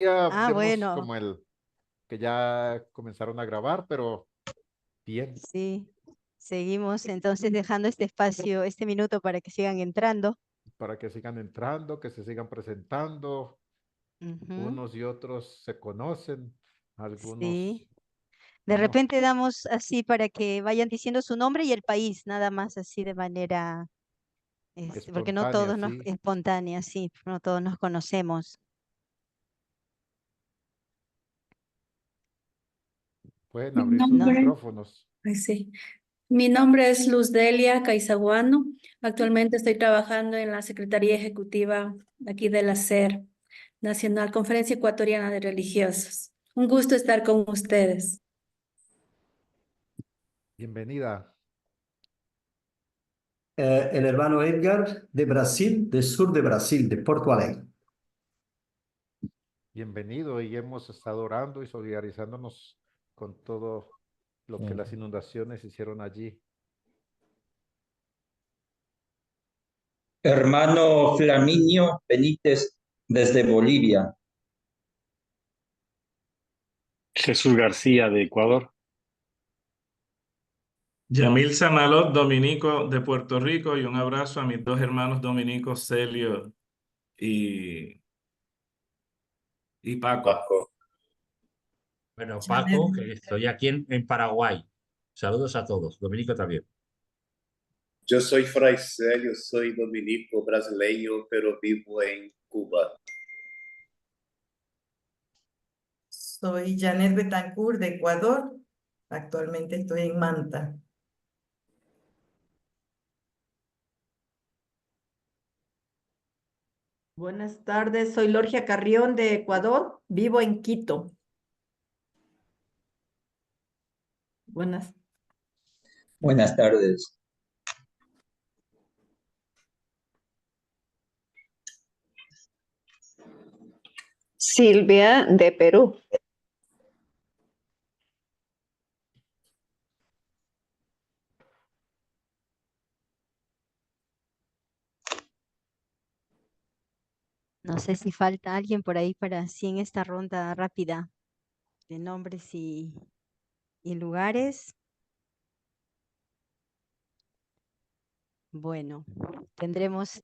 Ya Ah, vemos bueno, como el que ya comenzaron a grabar, pero bien, sí. Seguimos entonces dejando este espacio, este minuto para que sigan entrando. para que sigan entrando, que se sigan presentando. Ujú, Unos y otros se conocen, sí. algunos De no. repente damos así para que vayan diciendo su nombre y el país, nada más así de manera, porque no Espontánea, todos nos, sí. espontánea, sí, no todos nos conocemos. Pueden Mi abrir sus No, nombre, micrófonos. ay, sí. Mi nombre es Luz Delia Caizaguano. Actualmente estoy trabajando en la Secretaría Ejecutiva aquí de la SER, Nacional Conferencia Ecuatoriana de Religiosos. Un gusto estar con ustedes. Bienvenida, El hermano Edgar de Brasil, del sur de Brasil, de Porto Alegre. bienvenido. Y hemos estado orando y solidarizándonos con todo lo que Eh, las inundaciones hicieron allí. Hermano Flaminio Benítez desde Bolivia. Jesús García de Ecuador. Yamil Samalot, dominico de Puerto Rico, y un abrazo a mis dos hermanos dominicos, Celio y, y Paco. Bueno, Paco, que estoy aquí en Paraguay. Saludos a todos. Dominico también. Yo soy Fray Célio, soy dominico brasileño, pero vivo en Cuba. Soy Janet Betancourt de Ecuador. Actualmente estoy en Manta. Buenas tardes, soy Lorgia Carrión de Ecuador. Vivo en Quito. Buenas. Buenas tardes. Silvia de Perú. no sé si falta alguien por ahí para así en esta ronda rápida de nombres y lugares. Bueno, tendremos,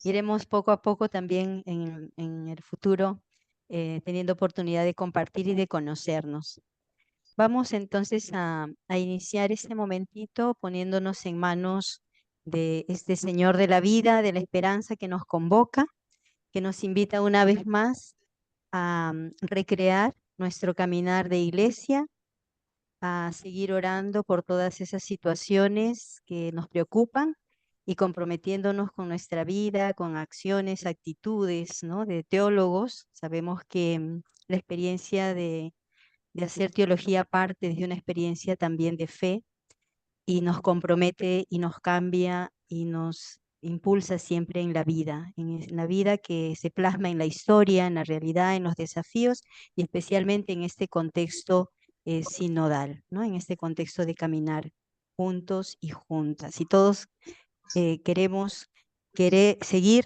iremos poco a poco también en el futuro teniendo oportunidad de compartir y de conocernos. Vamos entonces a iniciar este momentito poniéndonos en manos de este Señor de la vida, de la esperanza que nos convoca, que nos invita una vez más a recrear nuestro caminar de iglesia, a seguir orando por todas esas situaciones que nos preocupan y comprometiéndonos con nuestra vida, con acciones, actitudes, ¿no? De teólogos. Sabemos que la experiencia de hacer teología parte de una experiencia también de fe y nos compromete y nos cambia y nos impulsa siempre en la vida que se plasma en la historia, en la realidad, en los desafíos y especialmente en este contexto sinodal, ¿no? En este contexto de caminar juntos y juntas. Y todos queremos seguir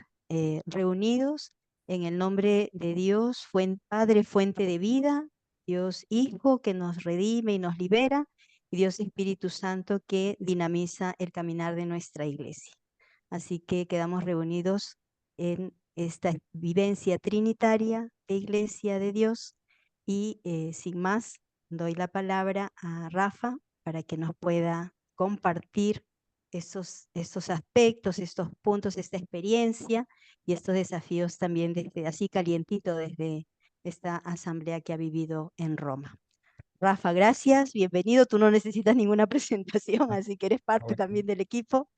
reunidos en el nombre de Dios, Padre, fuente de vida, Dios Hijo que nos redime y nos libera, y Dios Espíritu Santo que dinamiza el caminar de nuestra iglesia. Así que quedamos reunidos en esta vivencia trinitaria de iglesia de Dios y sin más, doy la palabra a Rafa para que nos pueda compartir estos aspectos, estos puntos, esta experiencia y estos desafíos también desde así calientito desde esta asamblea que ha vivido en Roma. Rafa, gracias, bienvenido. Tú no necesitas ninguna presentación, así que eres parte Bueno, también del equipo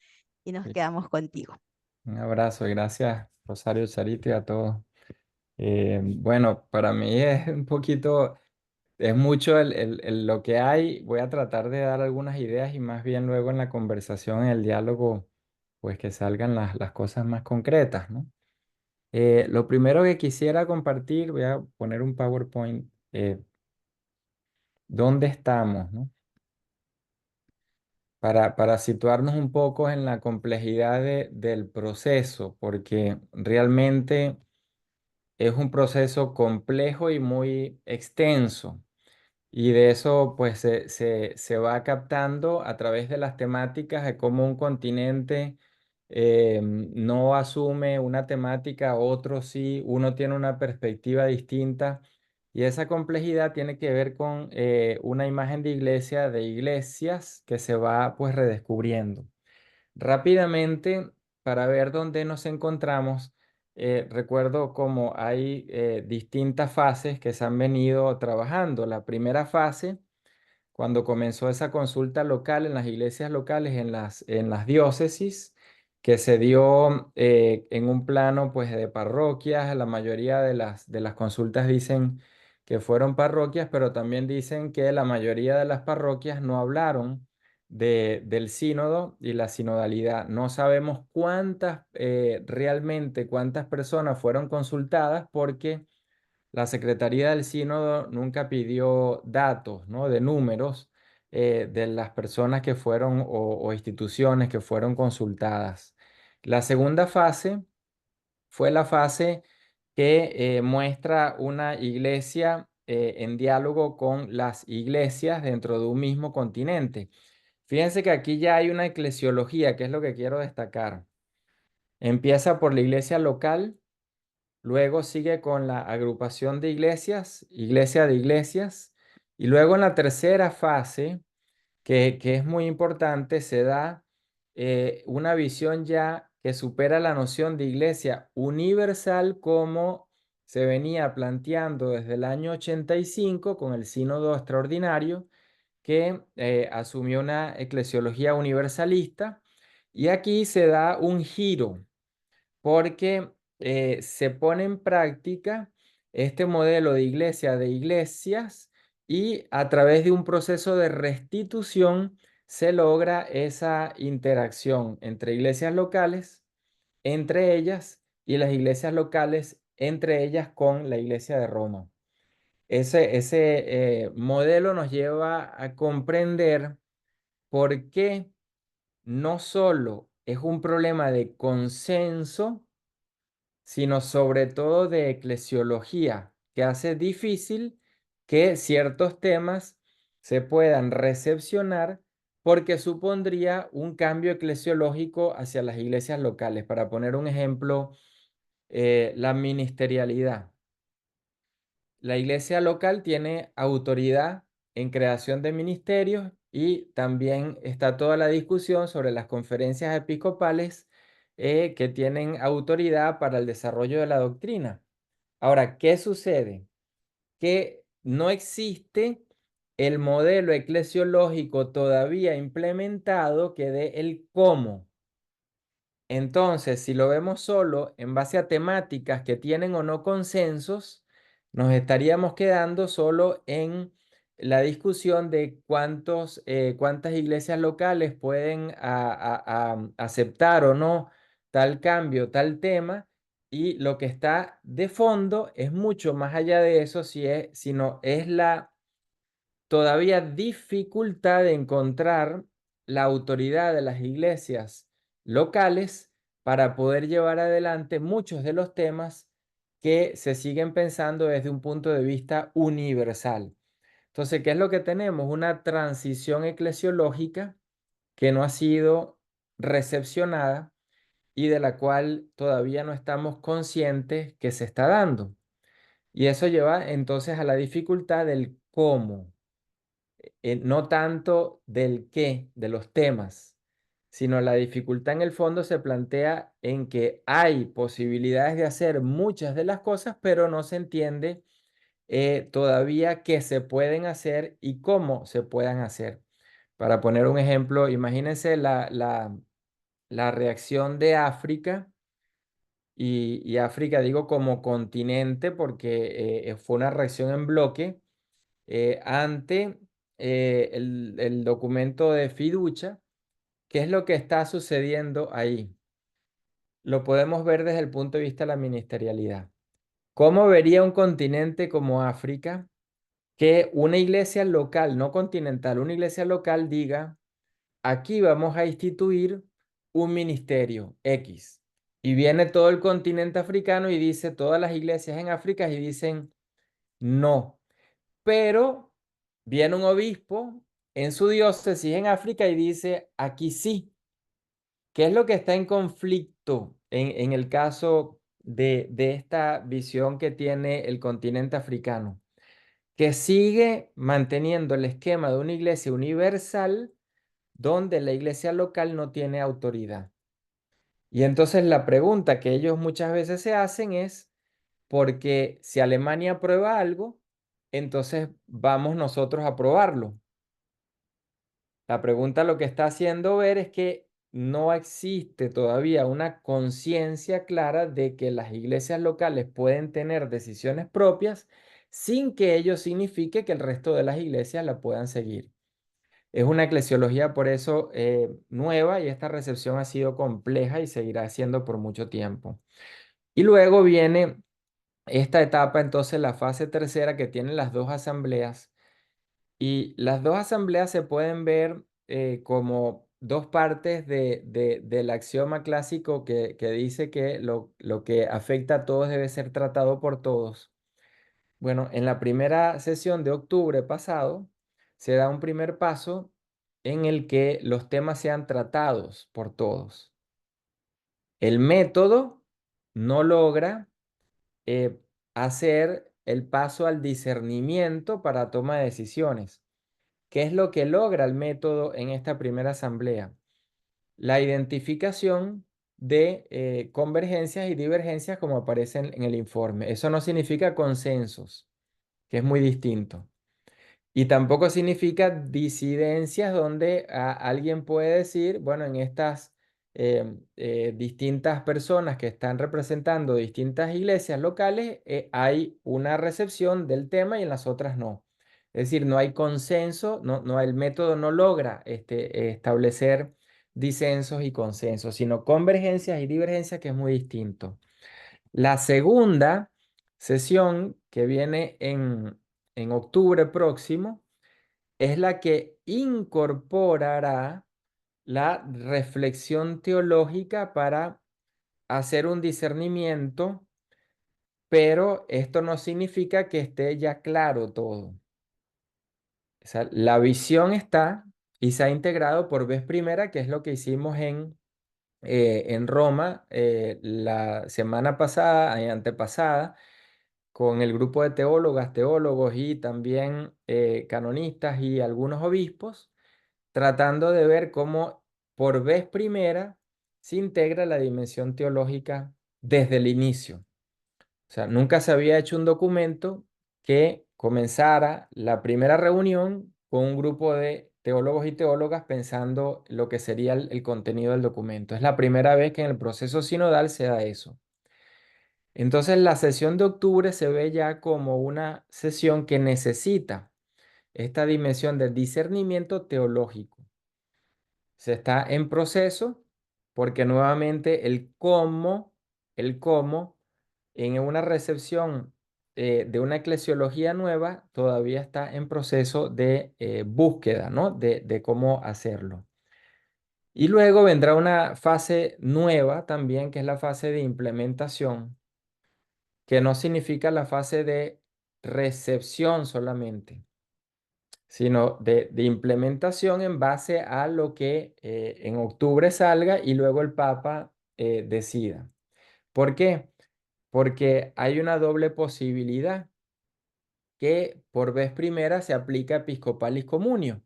y nos sí. quedamos contigo. Un abrazo y gracias, Rosario Charito y a todos. Bueno, para mí es un poquito, es mucho lo que hay. Voy a tratar de dar algunas ideas y más bien luego en la conversación, en el diálogo, pues que salgan las cosas más concretas, ¿no? Lo primero que quisiera compartir, voy a poner un PowerPoint, ¿dónde estamos, no? Para situarnos un poco en la complejidad del proceso, porque realmente es un proceso complejo y muy extenso. Y de eso pues se va captando a través de las temáticas de cómo un continente no asume una temática, otro sí, uno tiene una perspectiva distinta. Y esa complejidad tiene que ver con una imagen de iglesia, de iglesias que se va pues redescubriendo. Rápidamente, para ver dónde nos encontramos, recuerdo cómo hay distintas fases que se han venido trabajando. La primera fase, cuando comenzó esa consulta local en las iglesias locales, en las diócesis, que se dio en un plano pues de parroquias. La mayoría de las consultas dicen que fueron parroquias, pero también dicen que la mayoría de las parroquias no hablaron del sínodo y la sinodalidad. No sabemos realmente cuántas personas fueron consultadas, porque la Secretaría del Sínodo nunca pidió datos, ¿no?, de números de las personas que fueron o instituciones que fueron consultadas. La segunda fase fue la fase que muestra una iglesia en diálogo con las iglesias dentro de un mismo continente. Fíjense que aquí ya hay una eclesiología, que es lo que quiero destacar. Empieza por la iglesia local. Luego sigue con la agrupación de iglesias, iglesia de iglesias. Y luego en la tercera fase, que es muy importante, se da una visión ya que supera la noción de iglesia universal como se venía planteando desde el año 85 con el Sínodo Extraordinario, que asumió una eclesiología universalista. Y aquí se da un giro, porque se pone en práctica este modelo de iglesia de iglesias, y a través de un proceso de restitución se logra esa interacción entre iglesias locales, entre ellas, y las iglesias locales, entre ellas, con la Iglesia de Roma. Ese modelo nos lleva a comprender por qué no solo es un problema de consenso, sino sobre todo de eclesiología, que hace difícil que ciertos temas se puedan recepcionar, porque supondría un cambio eclesiológico hacia las iglesias locales. Para poner un ejemplo, la ministerialidad. La iglesia local tiene autoridad en creación de ministerios, y también está toda la discusión sobre las conferencias episcopales que tienen autoridad para el desarrollo de la doctrina. Ahora, ¿qué sucede? Que no existe el modelo eclesiológico todavía implementado que dé el cómo. Entonces, si lo vemos solo en base a temáticas que tienen o no consensos, nos estaríamos quedando solo en la discusión de cuántas iglesias locales pueden aceptar o no tal cambio, tal tema, y lo que está de fondo es mucho más allá de eso, sino es la todavía dificultad de encontrar la autoridad de las iglesias locales para poder llevar adelante muchos de los temas que se siguen pensando desde un punto de vista universal. Entonces, ¿qué es lo que tenemos? Una transición eclesiológica que no ha sido recepcionada y de la cual todavía no estamos conscientes que se está dando. Y eso lleva entonces a la dificultad del cómo. No tanto del qué, de los temas, sino la dificultad en el fondo se plantea en que hay posibilidades de hacer muchas de las cosas, pero no se entiende todavía qué se pueden hacer y cómo se puedan hacer. Para poner un ejemplo, imagínense la reacción de África, y África digo como continente porque fue una reacción en bloque ante el documento de fiducia. ¿Qué es lo que está sucediendo ahí? Lo podemos ver desde el punto de vista de la ministerialidad. ¿Cómo vería un continente como África que una iglesia local, no continental, una iglesia local diga: aquí vamos a instituir un ministerio X, Y viene todo el continente africano y dice, todas las iglesias en África y dicen, no. Pero viene un obispo en su diócesis en África y dice, aquí sí. ¿Qué es lo que está en conflicto en el caso de esta visión que tiene el continente africano? Que sigue manteniendo el esquema de una iglesia universal donde la iglesia local no tiene autoridad. Y entonces la pregunta que ellos muchas veces se hacen es, porque si Alemania aprueba algo, entonces vamos nosotros a aprobarlo. La pregunta lo que está haciendo ver es que no existe todavía una conciencia clara de que las iglesias locales pueden tener decisiones propias sin que ello signifique que el resto de las iglesias la puedan seguir. Es una eclesiología por eso nueva y esta recepción ha sido compleja y seguirá siendo por mucho tiempo. Y luego viene esta etapa, entonces la fase tercera que tienen las dos asambleas. Y las dos asambleas se pueden ver como dos partes del axioma clásico que dice que lo que afecta a todos debe ser tratado por todos. Bueno, en la primera sesión de octubre pasado se da un primer paso en el que los temas sean tratados por todos. El método no logra hacer el paso al discernimiento para toma de decisiones. ¿Qué es lo que logra el método en esta primera asamblea? La identificación de convergencias y divergencias como aparecen en el informe. Eso no significa consensos, que es muy distinto. Y tampoco significa disidencias donde alguien puede decir, bueno, en estas distintas personas que están representando distintas iglesias locales, hay una recepción del tema y en las otras no. Es decir, no hay consenso, el método no logra establecer disensos y consensos, sino convergencias y divergencias, que es muy distinto. La segunda sesión que viene en octubre próximo es la que incorporará la reflexión teológica para hacer un discernimiento, pero esto no significa que esté ya claro todo. O sea, la visión está y se ha integrado por vez primera, que es lo que hicimos en Roma la semana pasada y antepasada, con el grupo de teólogas, teólogos y también canonistas y algunos obispos, tratando de ver cómo por vez primera se integra la dimensión teológica desde el inicio. O sea, nunca se había hecho un documento que comenzara la primera reunión con un grupo de teólogos y teólogas pensando lo que sería el contenido del documento. Es la primera vez que en el proceso sinodal se da eso. Entonces, la sesión de octubre se ve ya como una sesión que necesita esta dimensión de discernimiento teológico. Se está en proceso porque nuevamente el cómo en una recepción de una eclesiología nueva todavía está en proceso de búsqueda, ¿no? De cómo hacerlo. Y luego vendrá una fase nueva también, que es la fase de implementación, que no significa la fase de recepción solamente, sino de implementación en base a lo que en octubre salga y luego el Papa decida. ¿Por qué? Porque hay una doble posibilidad que por vez primera se aplica Episcopalis Communio.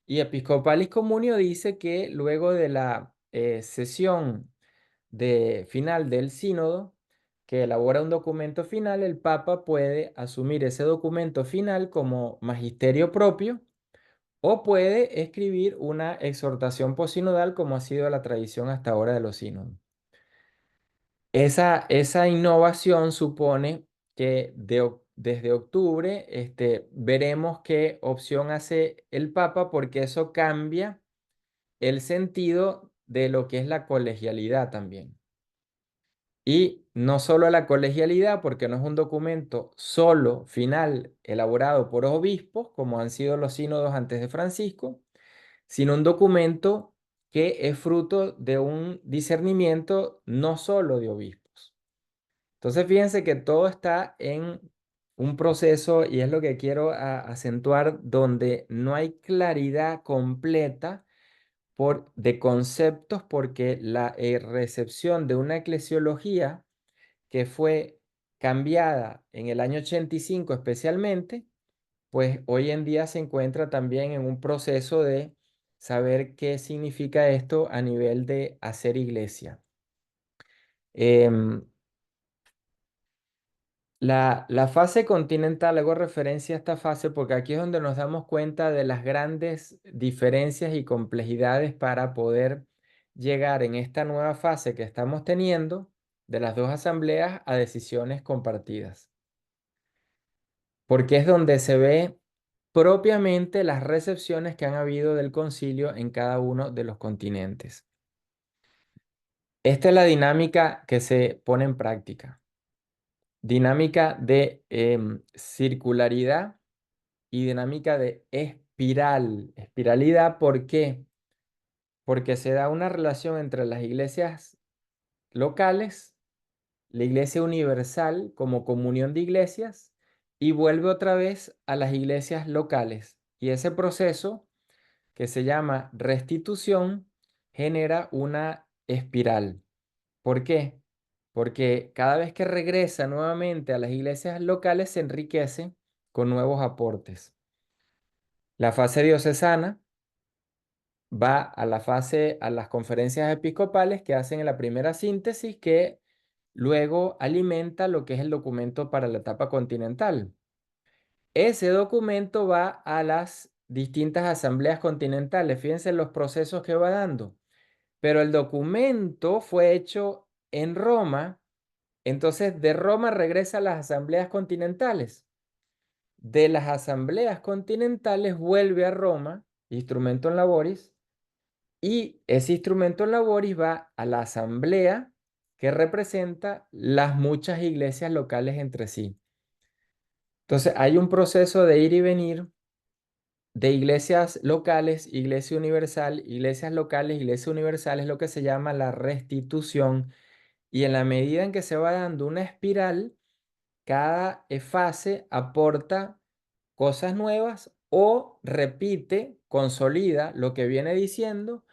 Y Episcopalis Communio dice que luego de la sesión final del sínodo, que elabora un documento final, el Papa puede asumir ese documento final como magisterio propio o puede escribir una exhortación posinodal, como ha sido la tradición hasta ahora de los sínodos. Esa innovación supone que desde octubre veremos qué opción hace el Papa, porque eso cambia el sentido de lo que es la colegialidad también. Y no solo la colegialidad, porque no es un documento solo final elaborado por obispos, como han sido los sínodos antes de Francisco, sino un documento que es fruto de un discernimiento no solo de obispos. Entonces, fíjense que todo está en un proceso y es lo que quiero acentuar, donde no hay claridad completa de conceptos, porque la recepción de una eclesiología que fue cambiada en el año 85 especialmente, pues hoy en día se encuentra también en un proceso de saber qué significa esto a nivel de hacer iglesia. La fase continental, hago referencia a esta fase porque aquí es donde nos damos cuenta de las grandes diferencias y complejidades para poder llegar en esta nueva fase que estamos teniendo de las dos asambleas a decisiones compartidas. Porque es donde se ve propiamente las recepciones que han habido del concilio en cada uno de los continentes. Esta es la dinámica que se pone en práctica. Dinámica de circularidad y dinámica de espiral. Espiralidad, ¿por qué? Porque se da una relación entre las iglesias locales, la iglesia universal como comunión de iglesias, y vuelve otra vez a las iglesias locales. Y ese proceso, que se llama restitución, genera una espiral. ¿Por qué? Porque cada vez que regresa nuevamente a las iglesias locales se enriquece con nuevos aportes. La fase diocesana va a las conferencias episcopales que hacen la primera síntesis, que luego alimenta lo que es el documento para la etapa continental. Ese documento va a las distintas asambleas continentales. Fíjense los procesos que va dando. Pero el documento fue hecho en Roma, entonces de Roma regresa a las asambleas continentales. De las asambleas continentales vuelve a Roma, Instrumentum Laboris, y ese Instrumentum Laboris va a la asamblea que representa las muchas iglesias locales entre sí. Entonces hay un proceso de ir y venir de iglesias locales, iglesia universal, iglesias locales, iglesia universal, es lo que se llama la restitución. Y en la medida en que se va dando una espiral, cada fase aporta cosas nuevas o repite, consolida lo que viene diciendo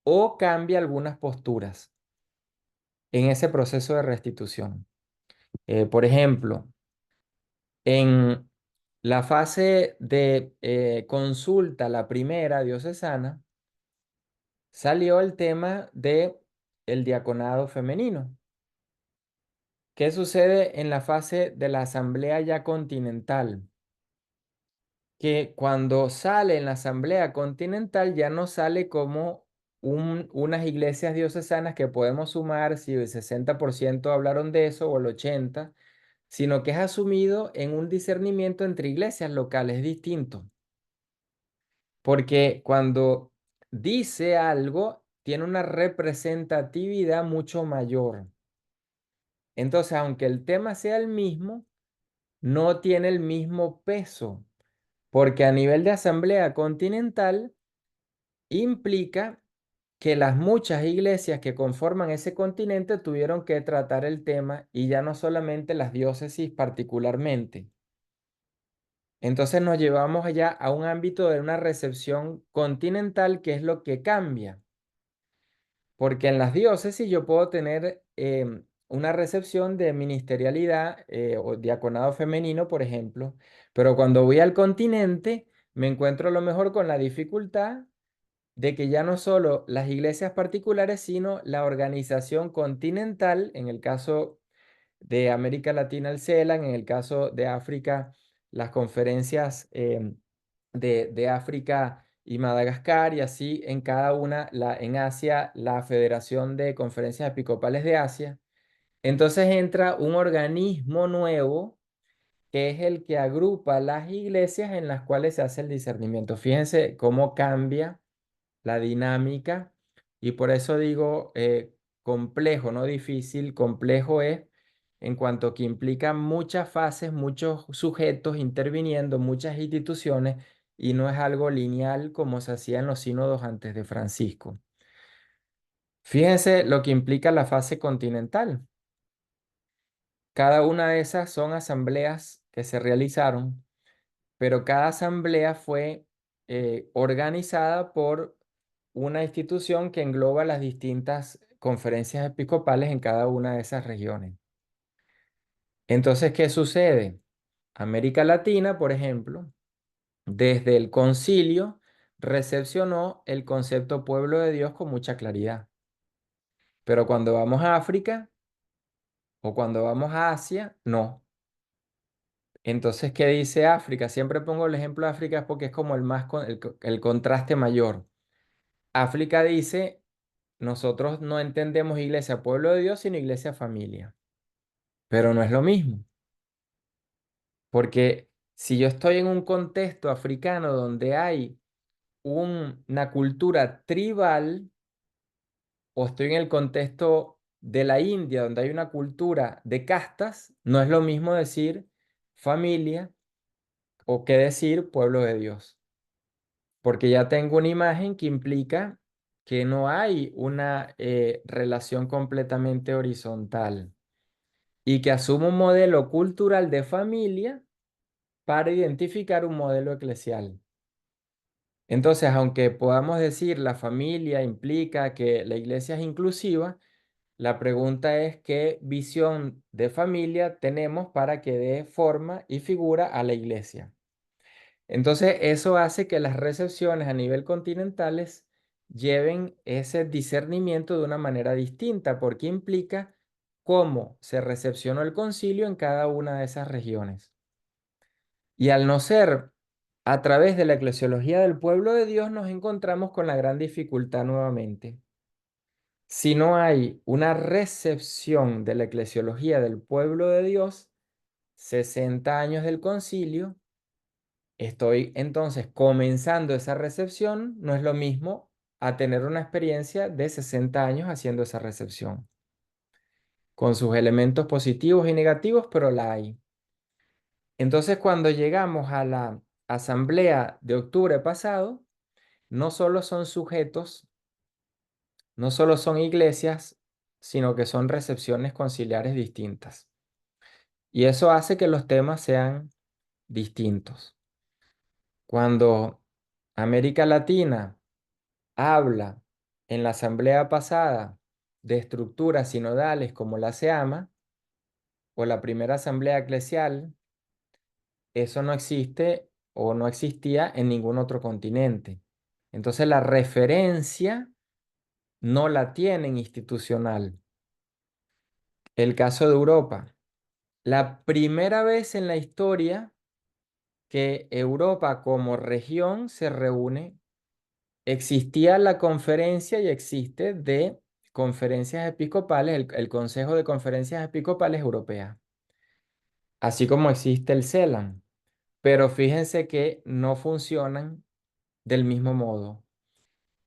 o cambia algunas posturas en ese proceso de restitución. Por ejemplo, en la fase de consulta, la primera diocesana, salió el tema del diaconado femenino. ¿Qué sucede en la fase de la asamblea ya continental? Que cuando sale en la asamblea continental ya no sale como unas iglesias diocesanas que podemos sumar si el 60% hablaron de eso o el 80%, sino que es asumido en un discernimiento entre iglesias locales distinto. Porque cuando dice algo, tiene una representatividad mucho mayor. Entonces, aunque el tema sea el mismo, no tiene el mismo peso, porque a nivel de asamblea continental implica que las muchas iglesias que conforman ese continente tuvieron que tratar el tema, y ya no solamente las diócesis particularmente. Entonces nos llevamos allá a un ámbito de una recepción continental, que es lo que cambia. Porque en las diócesis yo puedo tener una recepción de ministerialidad o diaconado femenino, por ejemplo, pero cuando voy al continente me encuentro a lo mejor con la dificultad de que ya no solo las iglesias particulares, sino la organización continental, en el caso de América Latina, el CELAC, en el caso de África, las conferencias de África y Madagascar, y así en cada una, en Asia, la Federación de Conferencias Episcopales de Asia. Entonces entra un organismo nuevo que es el que agrupa las iglesias en las cuales se hace el discernimiento. Fíjense cómo cambia la dinámica, y por eso digo complejo, no difícil. Complejo es en cuanto que implica muchas fases, muchos sujetos interviniendo, muchas instituciones, y no es algo lineal como se hacía en los sínodos antes de Francisco. Fíjense lo que implica la fase continental. Cada una de esas son asambleas que se realizaron, pero cada asamblea fue organizada por una institución que engloba las distintas conferencias episcopales en cada una de esas regiones. Entonces, ¿qué sucede? América Latina, por ejemplo, desde el concilio recepcionó el concepto pueblo de Dios con mucha claridad. Pero cuando vamos a África o cuando vamos a Asia, no. Entonces, ¿qué dice África? Siempre pongo el ejemplo de África porque es como el contraste mayor. África dice, nosotros no entendemos iglesia pueblo de Dios, sino iglesia familia. Pero no es lo mismo. Porque si yo estoy en un contexto africano donde hay una cultura tribal, o estoy en el contexto de la India, donde hay una cultura de castas, no es lo mismo decir familia o que decir pueblo de Dios. Porque ya tengo una imagen que implica que no hay una relación completamente horizontal y que asumo un modelo cultural de familia para identificar un modelo eclesial. Entonces, aunque podamos decir la familia implica que la iglesia es inclusiva, la pregunta es qué visión de familia tenemos para que dé forma y figura a la iglesia. Entonces, eso hace que las recepciones a nivel continentales lleven ese discernimiento de una manera distinta, porque implica cómo se recepcionó el concilio en cada una de esas regiones. Y al no ser a través de la eclesiología del pueblo de Dios, nos encontramos con la gran dificultad nuevamente. Si no hay una recepción de la eclesiología del pueblo de Dios, 60 años del concilio, estoy entonces comenzando esa recepción, no es lo mismo a tener una experiencia de 60 años haciendo esa recepción, con sus elementos positivos y negativos, pero la hay. Entonces, cuando llegamos a la asamblea de octubre pasado, no solo son sujetos, no solo son iglesias, sino que son recepciones conciliares distintas. Y eso hace que los temas sean distintos. Cuando América Latina habla en la asamblea pasada de estructuras sinodales como la SEAMA o la primera asamblea eclesial, eso no existe o no existía en ningún otro continente. Entonces la referencia no la tienen institucional. El caso de Europa. La primera vez en la historia que Europa como región se reúne, existía la conferencia y existe de conferencias episcopales, el Consejo de Conferencias Episcopales Europeas, así como existe el CELAM, pero fíjense que no funcionan del mismo modo.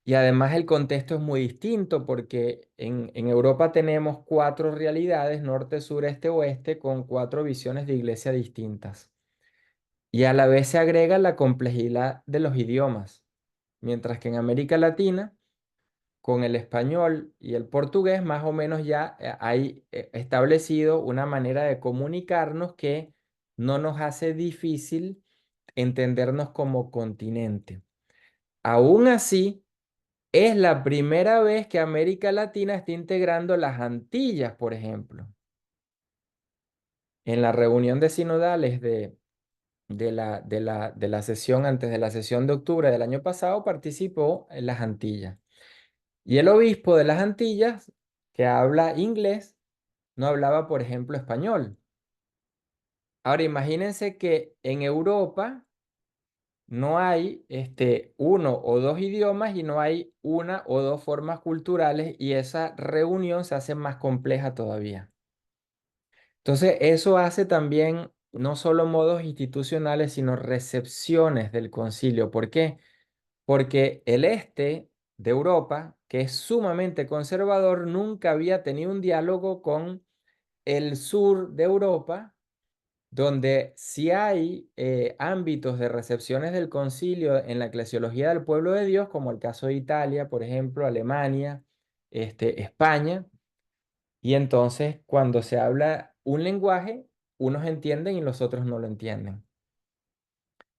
Y además el contexto es muy distinto porque en Europa tenemos 4 realidades, norte, sur, este, oeste, con 4 visiones de iglesia distintas. Y a la vez se agrega la complejidad de los idiomas, mientras que en América Latina, con el español y el portugués, más o menos ya hay establecido una manera de comunicarnos que no nos hace difícil entendernos como continente. Aún así, es la primera vez que América Latina está integrando las Antillas, por ejemplo. En la reunión de sinodales de la sesión, antes de la sesión de octubre del año pasado, participó en las Antillas. Y el obispo de las Antillas, que habla inglés, no hablaba, por ejemplo, español. Ahora, imagínense que en Europa no hay 1 o 2 idiomas y no hay 1 o 2 formas culturales y esa reunión se hace más compleja todavía. Entonces, eso hace también no solo modos institucionales, sino recepciones del concilio. ¿Por qué? Porque el este de Europa, que es sumamente conservador, nunca había tenido un diálogo con el sur de Europa, donde sí hay ámbitos de recepciones del concilio en la eclesiología del pueblo de Dios, como el caso de Italia, por ejemplo, Alemania, España. Y entonces cuando se habla un lenguaje, unos entienden y los otros no lo entienden.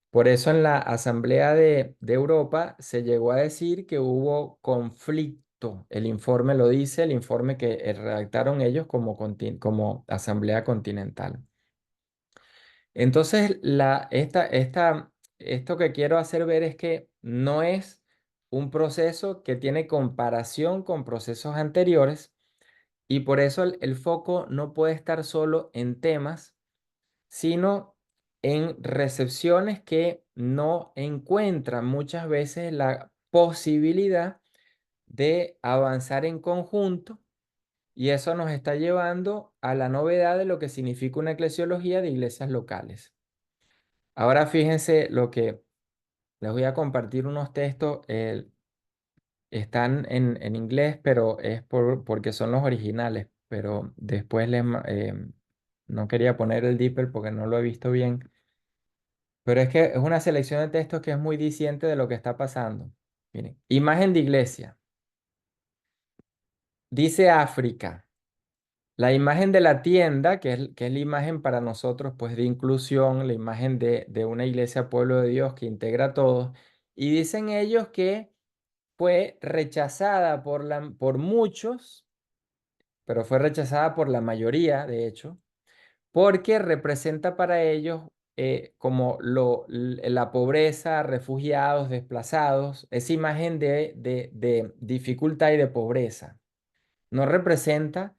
Por eso en la Asamblea de Europa se llegó a decir que hubo conflicto. El informe lo dice, el informe que redactaron ellos como Asamblea Continental. Entonces, esto que quiero hacer ver es que no es un proceso que tiene comparación con procesos anteriores y por eso el foco no puede estar solo en temas, sino en recepciones que no encuentran muchas veces la posibilidad de avanzar en conjunto y eso nos está llevando a la novedad de lo que significa una eclesiología de iglesias locales. Ahora fíjense lo que les voy a compartir unos textos, están en inglés, pero es porque son los originales, pero después no quería poner el DeepL porque no lo he visto bien. Pero es que es una selección de textos que es muy diciente de lo que está pasando. Miren, imagen de iglesia. Dice África. La imagen de la tienda, que es la imagen para nosotros, pues de inclusión, la imagen de una iglesia pueblo de Dios que integra a todos. Y dicen ellos que fue rechazada por muchos, pero fue rechazada por la mayoría, de hecho, porque representa para ellos como la pobreza, refugiados, desplazados, esa imagen de dificultad y de pobreza. No representa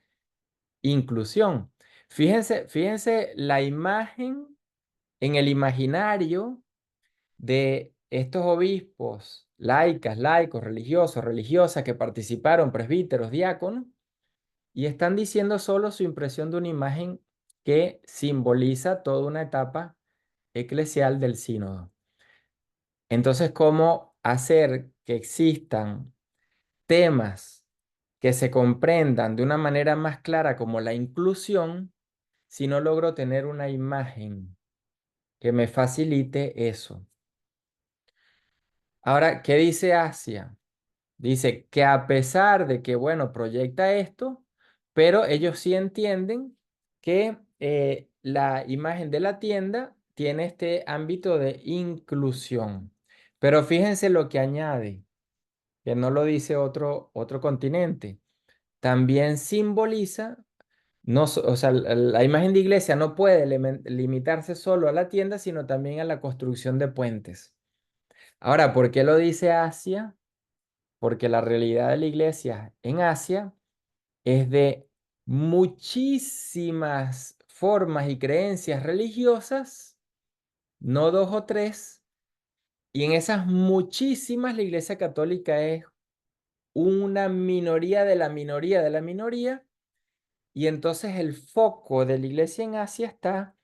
inclusión. Fíjense la imagen en el imaginario de estos obispos, laicas, laicos, religiosos, religiosas que participaron, presbíteros, diáconos, y están diciendo solo su impresión de una imagen que simboliza toda una etapa eclesial del sínodo. Entonces, ¿cómo hacer que existan temas que se comprendan de una manera más clara como la inclusión si no logro tener una imagen que me facilite eso? Ahora, ¿qué dice Asia? Dice que a pesar de que, bueno, proyecta esto, pero ellos sí entienden que la imagen de la tienda tiene este ámbito de inclusión. Pero fíjense lo que añade, que no lo dice otro continente. También simboliza, o sea, la imagen de iglesia no puede limitarse solo a la tienda, sino también a la construcción de puentes. Ahora, ¿por qué lo dice Asia? Porque la realidad de la iglesia en Asia es de muchísimas formas y creencias religiosas, no dos o tres, y en esas muchísimas la iglesia católica es una minoría de la minoría de la minoría, y entonces el foco de la iglesia en Asia está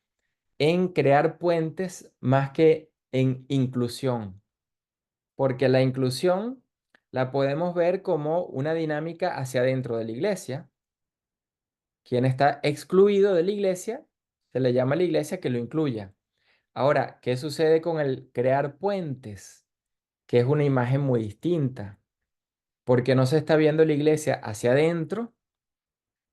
en crear puentes más que en inclusión, porque la inclusión la podemos ver como una dinámica hacia adentro de la iglesia. Quien está excluido de la iglesia, se le llama a la iglesia que lo incluya. Ahora, ¿qué sucede con el crear puentes? Que es una imagen muy distinta, porque no se está viendo la iglesia hacia adentro,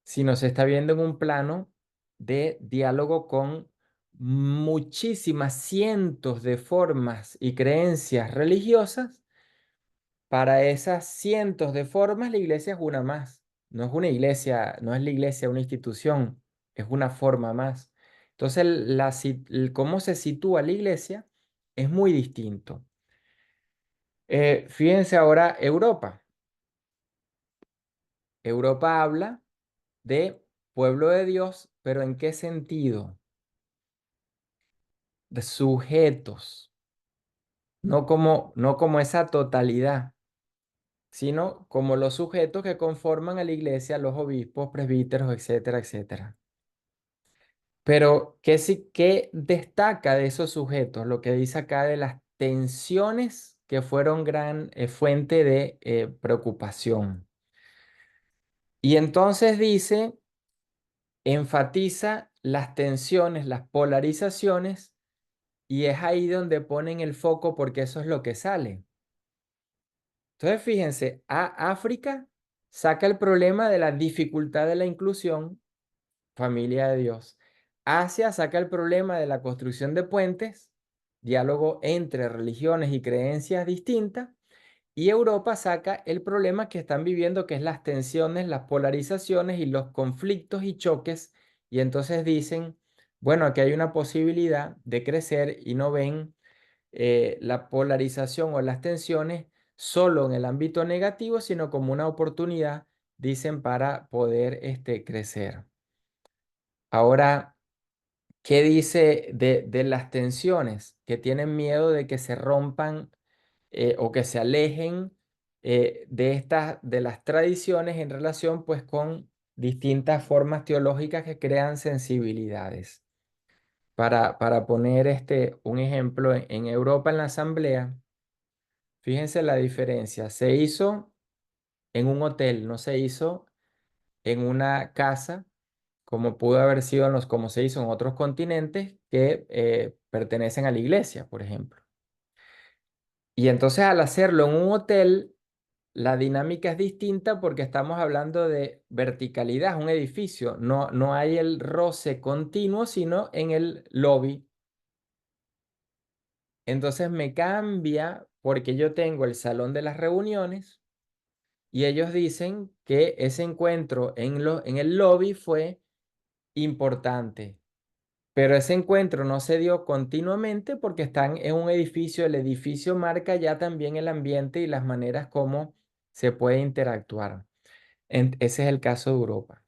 sino se está viendo en un plano de diálogo con muchísimas cientos de formas y creencias religiosas. Para esas cientos de formas, la iglesia es una más. No es una iglesia, no es la iglesia una institución, es una forma más. Entonces, cómo se sitúa la iglesia es muy distinto. Fíjense ahora Europa. Europa habla de pueblo de Dios, pero ¿en qué sentido? De sujetos, no como esa totalidad, sino como los sujetos que conforman a la iglesia, los obispos, presbíteros, etcétera, etcétera. Pero, ¿qué destaca de esos sujetos? Lo que dice acá de las tensiones que fueron gran fuente de preocupación. Y entonces dice, enfatiza las tensiones, las polarizaciones, y es ahí donde ponen el foco porque eso es lo que sale. Entonces, fíjense, África saca el problema de la dificultad de la inclusión, familia de Dios. Asia saca el problema de la construcción de puentes, diálogo entre religiones y creencias distintas. Y Europa saca el problema que están viviendo, que es las tensiones, las polarizaciones y los conflictos y choques. Y entonces dicen, bueno, aquí hay una posibilidad de crecer y no ven la polarización o las tensiones solo en el ámbito negativo, sino como una oportunidad, dicen, para poder crecer. Ahora, ¿qué dice de las tensiones? Que tienen miedo de que se rompan o que se alejen de las tradiciones en relación pues con distintas formas teológicas que crean sensibilidades. Para poner un ejemplo, en Europa en la asamblea, fíjense la diferencia. Se hizo en un hotel, no se hizo en una casa como pudo haber sido como se hizo en otros continentes que pertenecen a la iglesia, por ejemplo. Y entonces al hacerlo en un hotel, la dinámica es distinta porque estamos hablando de verticalidad, es un edificio, no hay el roce continuo, sino en el lobby. Entonces me cambia porque yo tengo el salón de las reuniones y ellos dicen que ese encuentro en el lobby fue importante. Pero ese encuentro no se dio continuamente porque están en un edificio. El edificio marca ya también el ambiente y las maneras como se puede interactuar. Ese es el caso de Europa.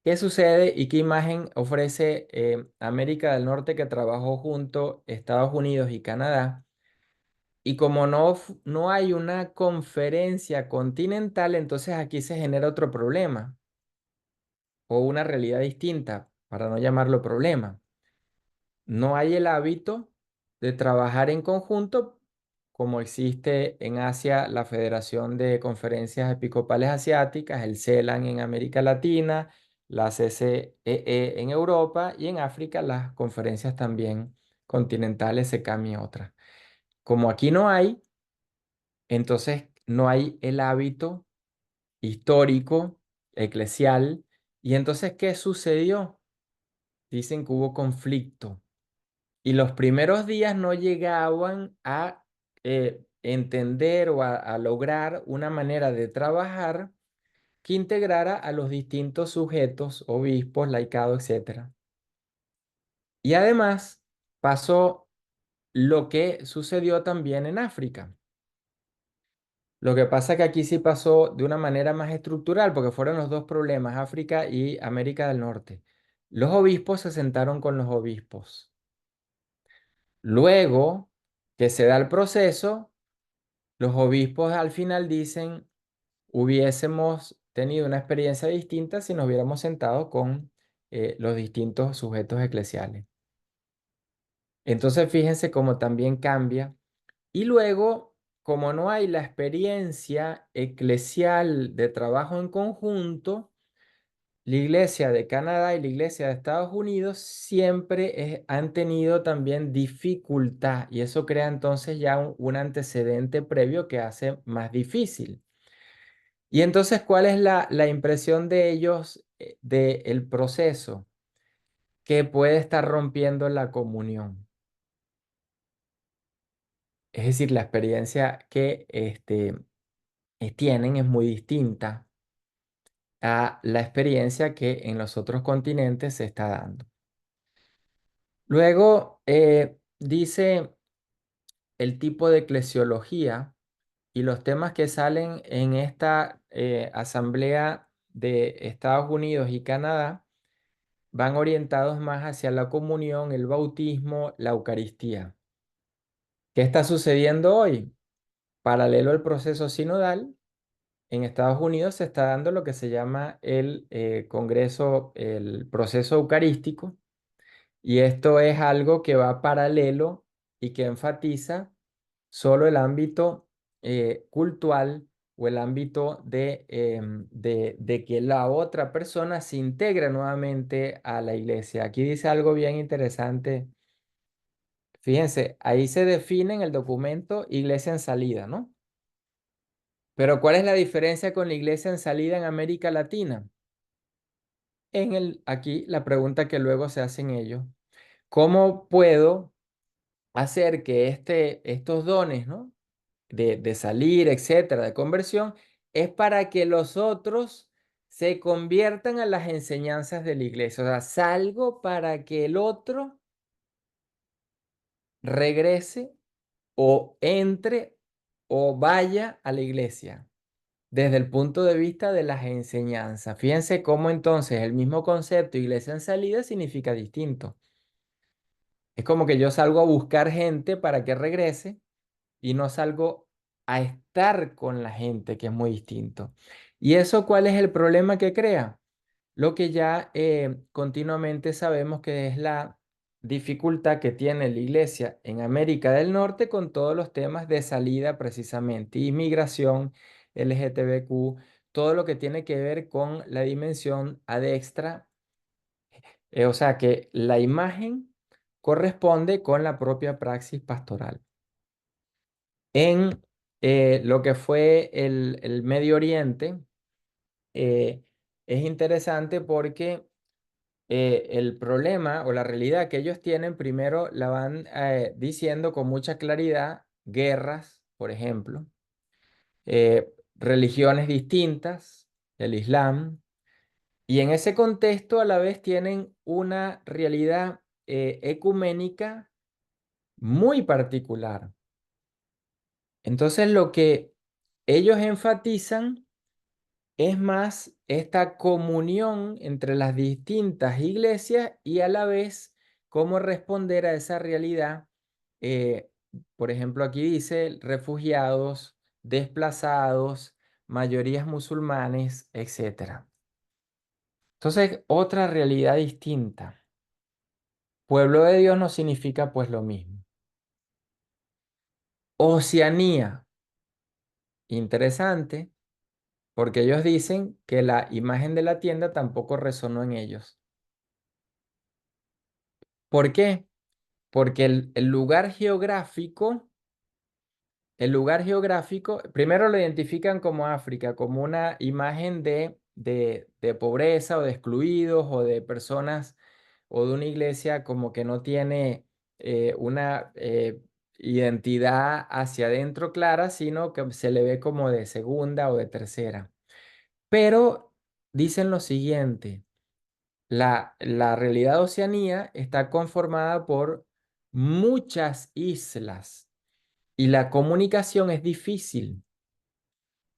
¿Qué sucede y qué imagen ofrece América del Norte, que trabajó junto a Estados Unidos y Canadá? Y como no hay una conferencia continental, entonces aquí se genera otro problema o una realidad distinta, para no llamarlo problema. No hay el hábito de trabajar en conjunto como existe en Asia la Federación de Conferencias Episcopales Asiáticas, el CELAN en América Latina, la CCEE en Europa y en África las conferencias también continentales, SECAM y otras. Como aquí no hay, entonces no hay el hábito histórico, eclesial. Y entonces, ¿qué sucedió? Dicen que hubo conflicto. Y los primeros días no llegaban a entender o a lograr una manera de trabajar que integrara a los distintos sujetos, obispos, laicados, etc. Y además pasó lo que sucedió también en África. Lo que pasa es que aquí sí pasó de una manera más estructural, porque fueron los dos problemas, África y América del Norte. Los obispos se sentaron con los obispos. Luego que se da el proceso, los obispos al final dicen, hubiésemos tenido una experiencia distinta si nos hubiéramos sentado con los distintos sujetos eclesiales. Entonces fíjense cómo también cambia. Y luego, como no hay la experiencia eclesial de trabajo en conjunto, la Iglesia de Canadá y la Iglesia de Estados Unidos siempre han tenido también dificultad y eso crea entonces ya un antecedente previo que hace más difícil. Y entonces, ¿cuál es la impresión de ellos del proceso? Que puede estar rompiendo la comunión. Es decir, la experiencia que tienen es muy distinta a la experiencia que en los otros continentes se está dando. Luego dice el tipo de eclesiología y los temas que salen en esta asamblea de Estados Unidos y Canadá van orientados más hacia la comunión, el bautismo, la Eucaristía. ¿Qué está sucediendo hoy? Paralelo al proceso sinodal, en Estados Unidos se está dando lo que se llama el Congreso, el proceso eucarístico. Y esto es algo que va paralelo y que enfatiza solo el ámbito cultural o el ámbito de que la otra persona se integre nuevamente a la iglesia. Aquí dice algo bien interesante. Fíjense, ahí se define en el documento iglesia en salida, ¿no? Pero ¿cuál es la diferencia con la iglesia en salida en América Latina? Aquí la pregunta que luego se hacen ellos. ¿Cómo puedo hacer que estos dones, ¿no? de salir, etcétera, de conversión, es para que los otros se conviertan a las enseñanzas de la iglesia? O sea, salgo para que el otro regrese o entre o vaya a la iglesia desde el punto de vista de las enseñanzas. Fíjense cómo entonces el mismo concepto iglesia en salida significa distinto. Es como que yo salgo a buscar gente para que regrese y no salgo a estar con la gente, que es muy distinto. ¿Y eso cuál es el problema que crea? Lo que ya continuamente sabemos que es la dificultad que tiene la iglesia en América del Norte con todos los temas de salida precisamente, inmigración, LGTBQ, todo lo que tiene que ver con la dimensión adextra, o sea que la imagen corresponde con la propia praxis pastoral. En lo que fue el Medio Oriente, es interesante porque el problema o la realidad que ellos tienen, primero la van diciendo con mucha claridad: guerras, por ejemplo, religiones distintas, el Islam, y en ese contexto a la vez tienen una realidad ecuménica muy particular. Entonces lo que ellos enfatizan es más esta comunión entre las distintas iglesias y a la vez cómo responder a esa realidad. eh, por ejemplo, aquí dice refugiados, desplazados, mayorías musulmanes, etc. Entonces, otra realidad distinta. Pueblo de Dios no significa pues lo mismo. Oceanía, interesante, porque ellos dicen que la imagen de la tienda tampoco resonó en ellos. ¿Por qué? Porque el lugar geográfico, primero lo identifican como África, como una imagen de pobreza o de excluidos o de personas o de una iglesia como que no tiene una identidad hacia adentro clara, sino que se le ve como de segunda o de tercera. Pero dicen lo siguiente: la realidad de Oceanía está conformada por muchas islas y la comunicación es difícil.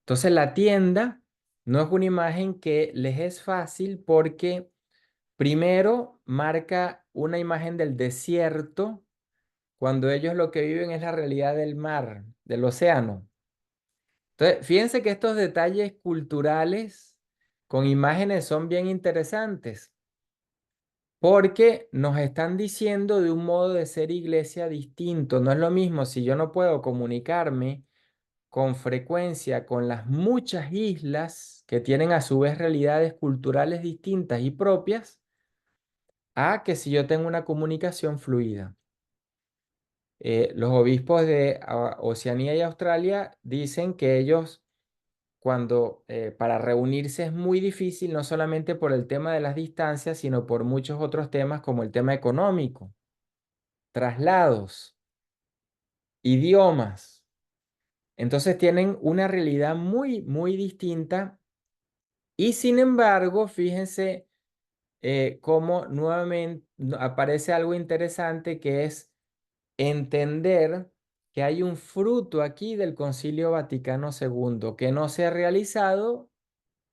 Entonces la tienda no es una imagen que les es fácil porque primero marca una imagen del desierto cuando ellos lo que viven es la realidad del mar, del océano. Entonces, fíjense que estos detalles culturales con imágenes son bien interesantes, porque nos están diciendo de un modo de ser iglesia distinto. No es lo mismo si yo no puedo comunicarme con frecuencia con las muchas islas que tienen a su vez realidades culturales distintas y propias, a que si yo tengo una comunicación fluida. Los obispos de Oceanía y Australia dicen que ellos, cuando para reunirse es muy difícil, no solamente por el tema de las distancias, sino por muchos otros temas como el tema económico, traslados, idiomas. Entonces tienen una realidad muy, muy distinta y sin embargo, fíjense cómo nuevamente aparece algo interesante, que es entender que hay un fruto aquí del Concilio Vaticano II que no se ha realizado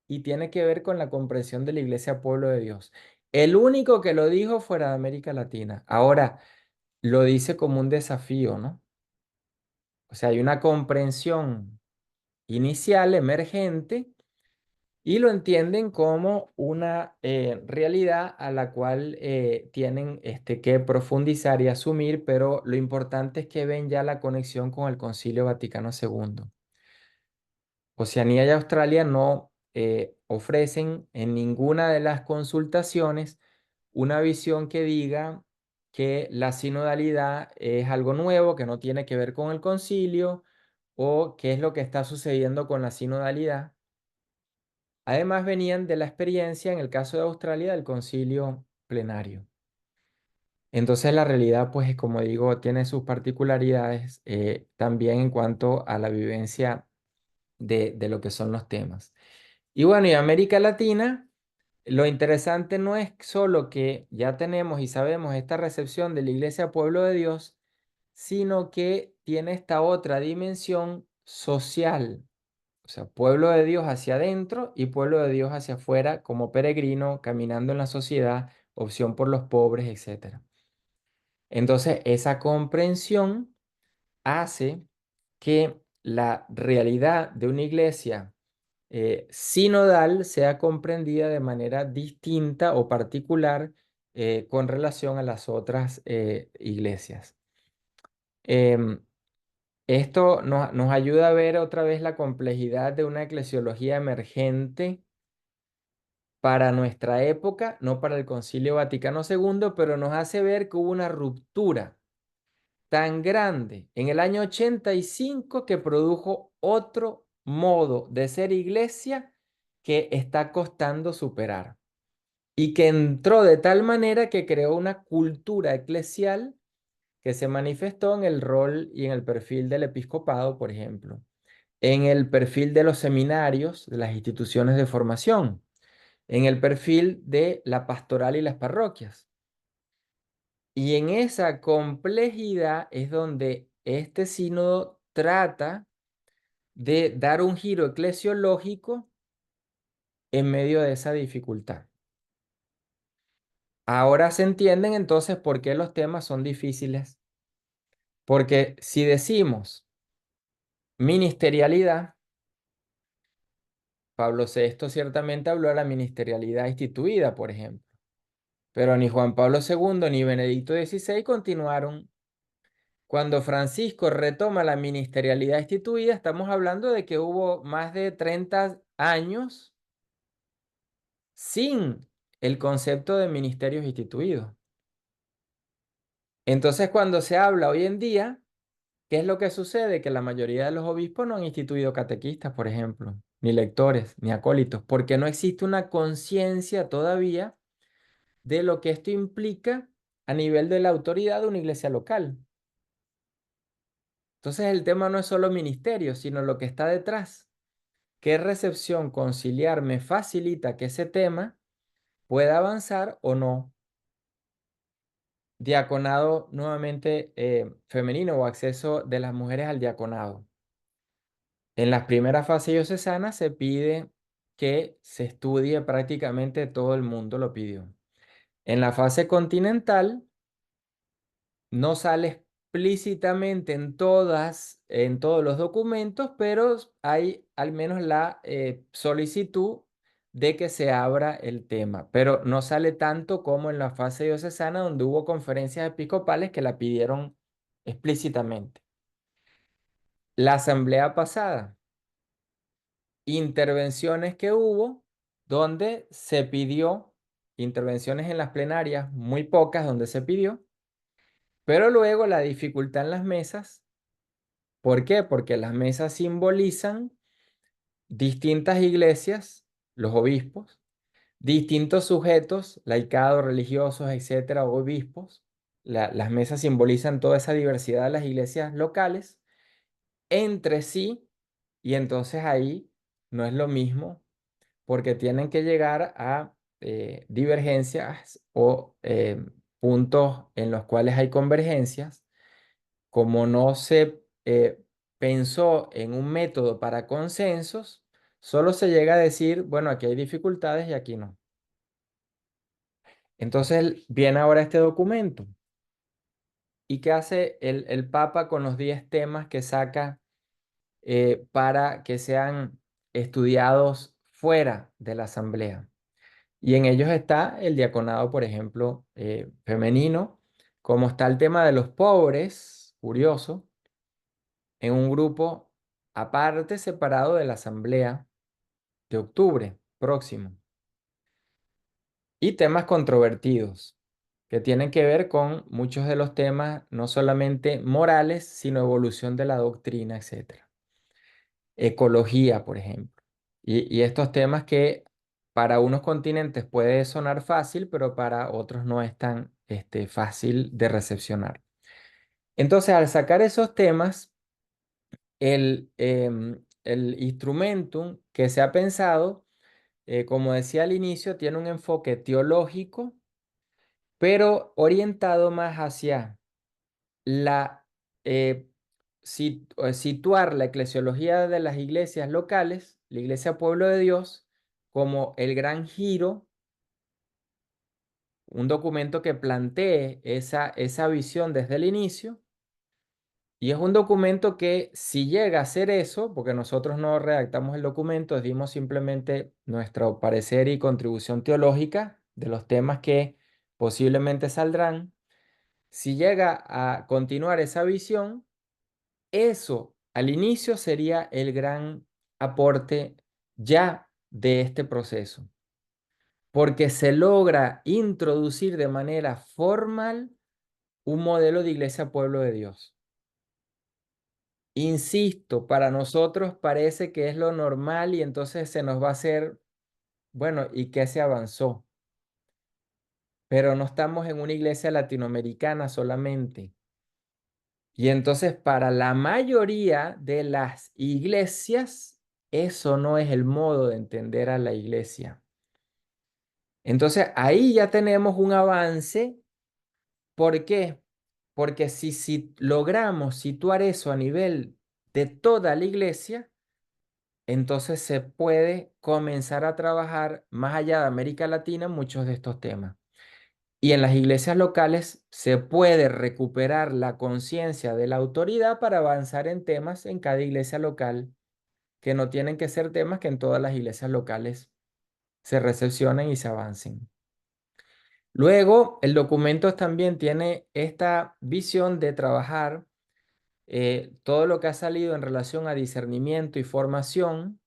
y tiene que ver con la comprensión de la Iglesia Pueblo de Dios. El único que lo dijo fuera de América Latina. Ahora, lo dice como un desafío, ¿no? O sea, hay una comprensión inicial, emergente, y lo entienden como una realidad a la cual tienen que profundizar y asumir, pero lo importante es que ven ya la conexión con el Concilio Vaticano II. Oceanía y Australia no ofrecen en ninguna de las consultaciones una visión que diga que la sinodalidad es algo nuevo, que no tiene que ver con el concilio, o qué es lo que está sucediendo con la sinodalidad. Además, venían de la experiencia, en el caso de Australia, del concilio plenario. Entonces, la realidad, pues, como digo, tiene sus particularidades también en cuanto a la vivencia de lo que son los temas. Y bueno, y América Latina, lo interesante no es solo que ya tenemos y sabemos esta recepción de la Iglesia Pueblo de Dios, sino que tiene esta otra dimensión social. O sea, pueblo de Dios hacia adentro y pueblo de Dios hacia afuera, como peregrino, caminando en la sociedad, opción por los pobres, etc. Entonces, esa comprensión hace que la realidad de una iglesia sinodal sea comprendida de manera distinta o particular con relación a las otras iglesias. Esto nos ayuda a ver otra vez la complejidad de una eclesiología emergente para nuestra época, no para el Concilio Vaticano II, pero nos hace ver que hubo una ruptura tan grande en el año 85 que produjo otro modo de ser iglesia que está costando superar y que entró de tal manera que creó una cultura eclesial que se manifestó en el rol y en el perfil del episcopado, por ejemplo, en el perfil de los seminarios, de las instituciones de formación, en el perfil de la pastoral y las parroquias. Y en esa complejidad es donde este sínodo trata de dar un giro eclesiológico en medio de esa dificultad. Ahora se entienden entonces por qué los temas son difíciles. Porque si decimos ministerialidad, Pablo VI ciertamente habló de la ministerialidad instituida, por ejemplo. Pero ni Juan Pablo II ni Benedicto XVI continuaron. Cuando Francisco retoma la ministerialidad instituida, estamos hablando de que hubo más de 30 años sin el concepto de ministerios instituidos. Entonces, cuando se habla hoy en día, ¿qué es lo que sucede? Que la mayoría de los obispos no han instituido catequistas, por ejemplo, ni lectores, ni acólitos, porque no existe una conciencia todavía de lo que esto implica a nivel de la autoridad de una iglesia local. Entonces, el tema no es solo ministerio, sino lo que está detrás. ¿Qué recepción conciliar me facilita que ese tema pueda avanzar o no? Diaconado nuevamente femenino o acceso de las mujeres al diaconado. En las primeras fases diocesanas se pide que se estudie, prácticamente todo el mundo lo pidió. En la fase continental no sale explícitamente en todos los documentos, pero hay al menos la solicitud de que se abra el tema, pero no sale tanto como en la fase diocesana, donde hubo conferencias episcopales que la pidieron explícitamente. La asamblea pasada, intervenciones que hubo donde se pidió, intervenciones en las plenarias, muy pocas donde se pidió, pero luego la dificultad en las mesas. ¿Por qué? Porque las mesas simbolizan distintas iglesias, los obispos, distintos sujetos, laicados, religiosos, etcétera, obispos. Las mesas simbolizan toda esa diversidad de las iglesias locales entre sí, y entonces ahí no es lo mismo porque tienen que llegar a divergencias o puntos en los cuales hay convergencias. Como no se pensó en un método para consensos, solo se llega a decir, bueno, aquí hay dificultades y aquí no. Entonces viene ahora este documento. ¿Y qué hace el Papa con los 10 temas que saca para que sean estudiados fuera de la asamblea? Y en ellos está el diaconado, por ejemplo, femenino, como está el tema de los pobres, curioso, en un grupo aparte, separado de la asamblea de octubre próximo. Y temas controvertidos, que tienen que ver con muchos de los temas, no solamente morales, sino evolución de la doctrina, etc. ecología, por ejemplo. Y estos temas que para unos continentes puede sonar fácil, pero para otros no es tan fácil de recepcionar. Entonces, al sacar esos temas, el instrumentum que se ha pensado, como decía al inicio, tiene un enfoque teológico, pero orientado más hacia la, situar la eclesiología de las iglesias locales, la Iglesia Pueblo de Dios, como el gran giro, un documento que plantee esa visión desde el inicio. Y es un documento que si llega a ser eso, porque nosotros no redactamos el documento, dimos simplemente nuestro parecer y contribución teológica de los temas que posiblemente saldrán, si llega a continuar esa visión, eso al inicio sería el gran aporte ya de este proceso, porque se logra introducir de manera formal un modelo de iglesia pueblo de Dios. Insisto, para nosotros parece que es lo normal y entonces se nos va a hacer, bueno, ¿y qué se avanzó? Pero no estamos en una iglesia latinoamericana solamente. Y entonces para la mayoría de las iglesias, eso no es el modo de entender a la iglesia. Entonces ahí ya tenemos un avance. ¿Por qué? Porque si logramos situar eso a nivel de toda la iglesia, entonces se puede comenzar a trabajar más allá de América Latina muchos de estos temas. Y en las iglesias locales se puede recuperar la conciencia de la autoridad para avanzar en temas en cada iglesia local, que no tienen que ser temas que en todas las iglesias locales se recepcionen y se avancen. Luego, el documento también tiene esta visión de trabajar todo lo que ha salido en relación a discernimiento y formación,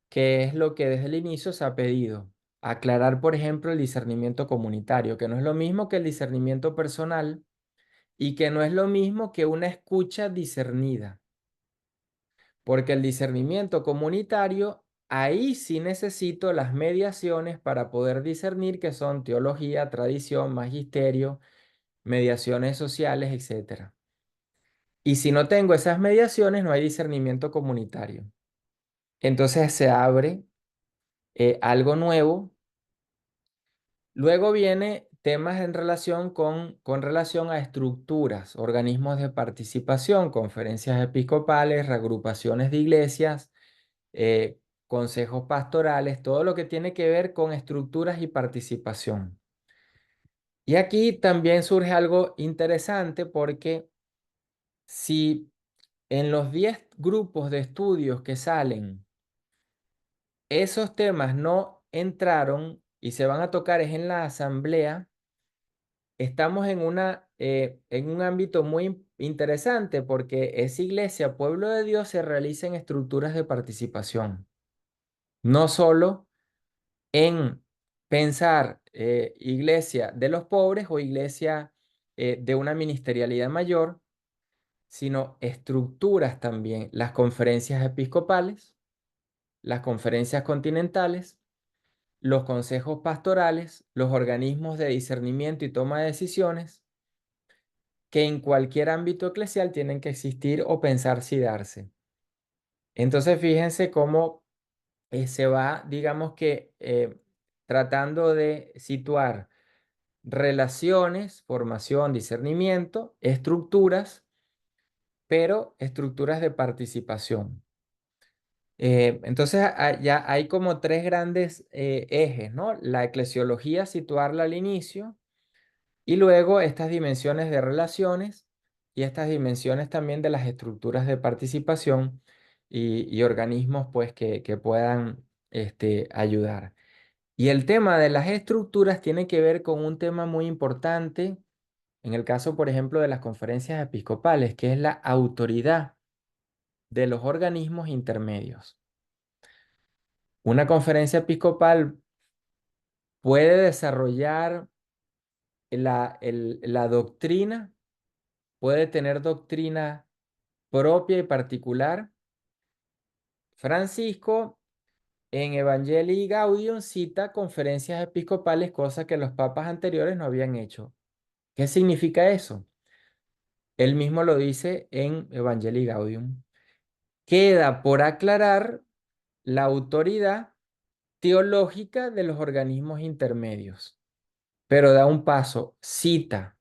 que es lo que desde el inicio se ha pedido. Aclarar, por ejemplo, el discernimiento comunitario, que no es lo mismo que el discernimiento personal y que no es lo mismo que una escucha discernida. Porque el discernimiento comunitario, ahí sí necesito las mediaciones para poder discernir, que son teología, tradición, magisterio, mediaciones sociales, etc. Y si no tengo esas mediaciones, no hay discernimiento comunitario. Entonces se abre algo nuevo. Luego viene temas en relación con relación a estructuras, organismos de participación, conferencias episcopales, reagrupaciones de iglesias, consejos pastorales, todo lo que tiene que ver con estructuras y participación. Y aquí también surge algo interesante porque si en los 10 grupos de estudios que salen, esos temas no entraron y se van a tocar es en la asamblea, estamos en un ámbito muy interesante porque esa iglesia, pueblo de Dios, se realiza en estructuras de participación. No solo en pensar iglesia de los pobres o iglesia de una ministerialidad mayor, sino estructuras también, las conferencias episcopales, las conferencias continentales, los consejos pastorales, los organismos de discernimiento y toma de decisiones, que en cualquier ámbito eclesial tienen que existir o pensarse y darse. Entonces, fíjense cómo se va, digamos que, tratando de situar relaciones, formación, discernimiento, estructuras, pero estructuras de participación. Entonces, ya hay como tres grandes ejes, ¿no? La eclesiología, situarla al inicio, y luego estas dimensiones de relaciones y estas dimensiones también de las estructuras de participación y organismos pues que puedan ayudar. Y el tema de las estructuras tiene que ver con un tema muy importante, en el caso, por ejemplo, de las conferencias episcopales, que es la autoridad de los organismos intermedios. Una conferencia episcopal puede desarrollar la doctrina, puede tener doctrina propia y particular, Francisco en Evangelii Gaudium cita conferencias episcopales, cosa que los papas anteriores no habían hecho. ¿Qué significa eso? Él mismo lo dice en Evangelii Gaudium. Queda por aclarar la autoridad teológica de los organismos intermedios, pero da un paso, cita.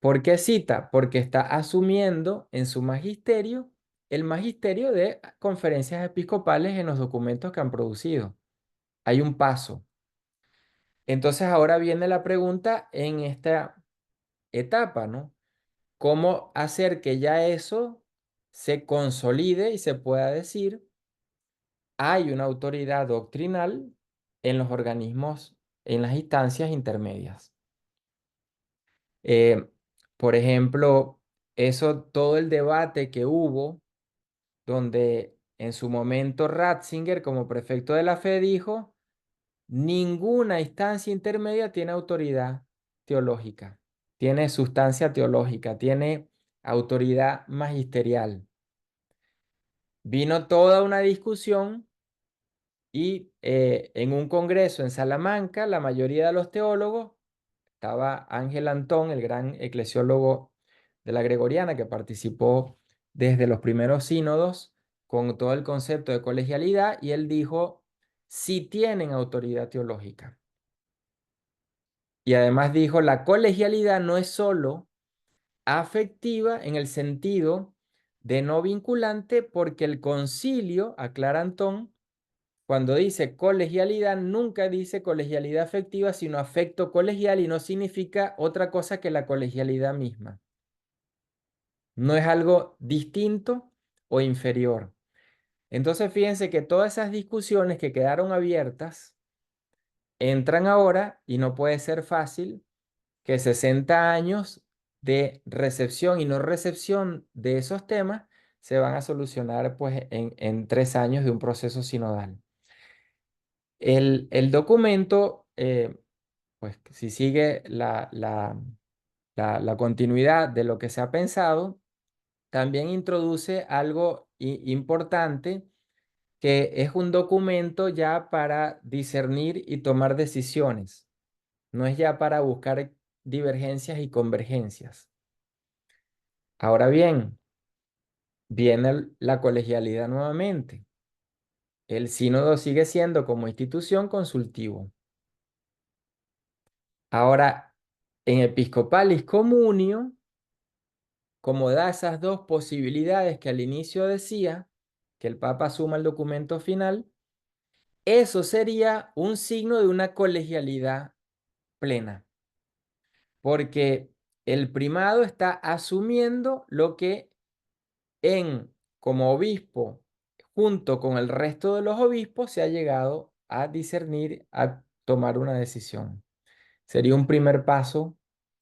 ¿Por qué cita? Porque está asumiendo en su magisterio el magisterio de conferencias episcopales en los documentos que han producido. Hay un paso. Entonces ahora viene la pregunta en esta etapa, ¿no? ¿Cómo hacer que ya eso se consolide y se pueda decir hay una autoridad doctrinal en los organismos, en las instancias intermedias? Eh, por ejemplo, todo el debate que hubo, donde en su momento Ratzinger, como prefecto de la fe, dijo, ninguna instancia intermedia tiene autoridad teológica, tiene sustancia teológica, tiene autoridad magisterial. Vino toda una discusión y en un congreso en Salamanca, la mayoría de los teólogos, estaba Ángel Antón, el gran eclesiólogo de la Gregoriana, que participó desde los primeros sínodos con todo el concepto de colegialidad, y él dijo, sí tienen autoridad teológica. Y además dijo, la colegialidad no es solo afectiva en el sentido de no vinculante, porque el concilio, aclara Antón, cuando dice colegialidad, nunca dice colegialidad afectiva, sino afecto colegial, y no significa otra cosa que la colegialidad misma. No es algo distinto o inferior. Entonces fíjense que todas esas discusiones que quedaron abiertas entran ahora, y no puede ser fácil que 60 años de recepción y no recepción de esos temas se van a solucionar pues en 3 años de un proceso sinodal. El documento, pues si sigue la continuidad de lo que se ha pensado, también introduce algo importante, que es un documento ya para discernir y tomar decisiones. No es ya para buscar divergencias y convergencias. Ahora bien, viene la colegialidad nuevamente. El sínodo sigue siendo como institución consultivo. Ahora, en Episcopalis Communio, como da esas dos posibilidades que al inicio decía, que el Papa asuma el documento final, eso sería un signo de una colegialidad plena, porque el primado está asumiendo lo que como obispo, junto con el resto de los obispos, se ha llegado a discernir, a tomar una decisión. Sería un primer paso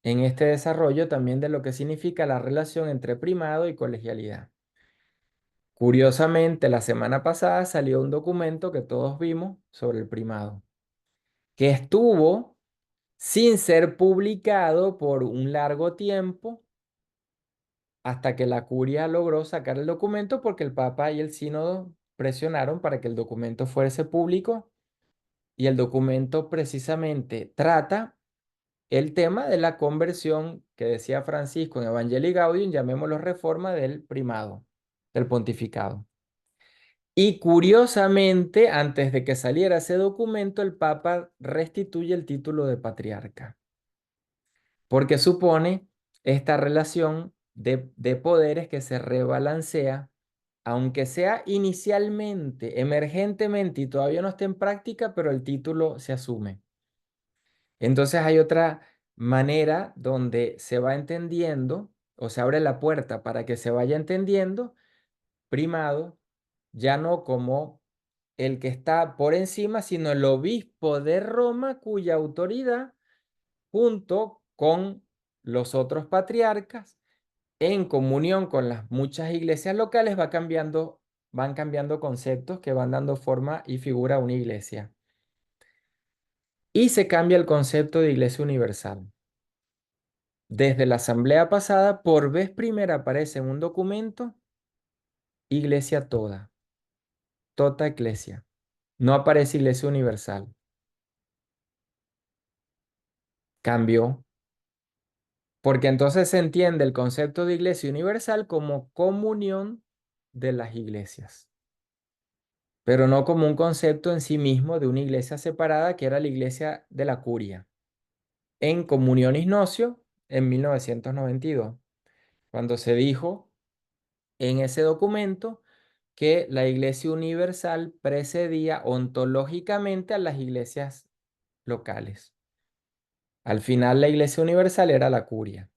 en este desarrollo también de lo que significa la relación entre primado y colegialidad. Curiosamente, la semana pasada salió un documento que todos vimos sobre el primado, que estuvo sin ser publicado por un largo tiempo, hasta que la curia logró sacar el documento, porque el Papa y el sínodo presionaron para que el documento fuese público, y el documento precisamente trata el tema de la conversión que decía Francisco en Evangelii Gaudium, llamémoslo reforma del primado, del pontificado. Y curiosamente, antes de que saliera ese documento, el Papa restituye el título de patriarca, porque supone esta relación de poderes que se rebalancea, aunque sea inicialmente, emergentemente, y todavía no esté en práctica, pero el título se asume. Entonces hay otra manera donde se va entendiendo, o se abre la puerta para que se vaya entendiendo primado, ya no como el que está por encima, sino el obispo de Roma, cuya autoridad, junto con los otros patriarcas, en comunión con las muchas iglesias locales, van cambiando conceptos que van dando forma y figura a una iglesia. Y se cambia el concepto de iglesia universal. Desde la asamblea pasada, por vez primera aparece en un documento iglesia toda. tota ecclesia. No aparece Iglesia Universal. Cambió. Porque entonces se entiende el concepto de Iglesia Universal como comunión de las iglesias, pero no como un concepto en sí mismo de una iglesia separada que era la iglesia de la curia. En Comunionis Notio, en 1992, cuando se dijo en ese documento que la Iglesia Universal precedía ontológicamente a las iglesias locales. Al final la Iglesia Universal era la curia.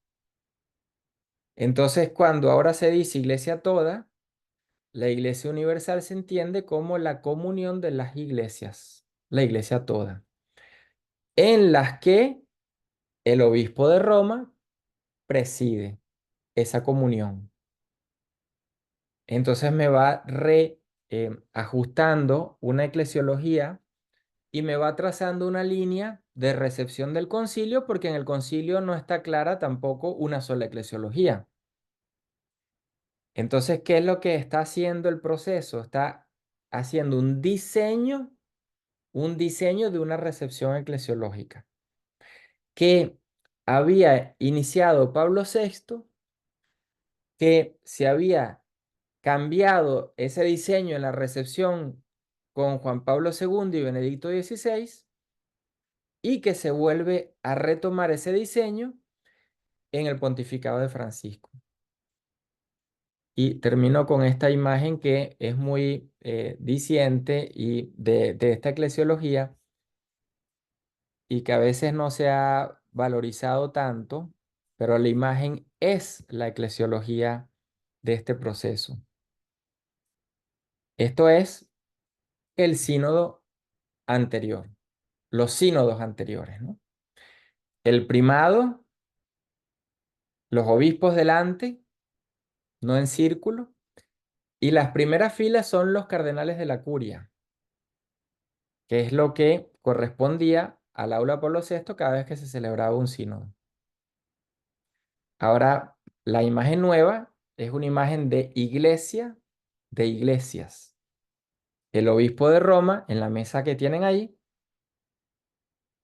Entonces, cuando ahora se dice Iglesia toda, la Iglesia Universal se entiende como la comunión de las iglesias, la Iglesia toda, en las que el obispo de Roma preside esa comunión. Entonces me va ajustando una eclesiología y me va trazando una línea de recepción del concilio, porque en el concilio no está clara tampoco una sola eclesiología. Entonces, ¿qué es lo que está haciendo el proceso? Está haciendo un diseño de una recepción eclesiológica que había iniciado Pablo VI, que se había cambiado ese diseño en la recepción con Juan Pablo II y Benedicto XVI, y que se vuelve a retomar ese diseño en el pontificado de Francisco. Y termino con esta imagen que es muy diciente y de esta eclesiología, y que a veces no se ha valorizado tanto, pero la imagen es la eclesiología de este proceso. Esto es el sínodo anterior, los sínodos anteriores, ¿no? El primado, los obispos delante, no en círculo, y las primeras filas son los cardenales de la curia, que es lo que correspondía al aula Pablo VI cada vez que se celebraba un sínodo. Ahora, la imagen nueva es una imagen de iglesia, de iglesias. El obispo de Roma, en la mesa que tienen ahí,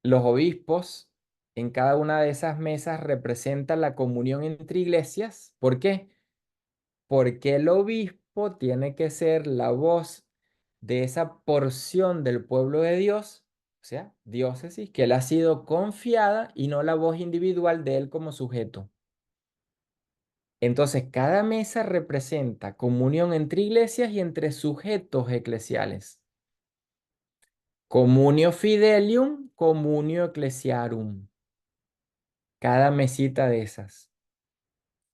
los obispos en cada una de esas mesas representan la comunión entre iglesias. ¿Por qué? Porque el obispo tiene que ser la voz de esa porción del pueblo de Dios, o sea, diócesis, que le ha sido confiada, y no la voz individual de él como sujeto. Entonces, cada mesa representa comunión entre iglesias y entre sujetos eclesiales. Communio fidelium, communio ecclesiarum. Cada mesita de esas.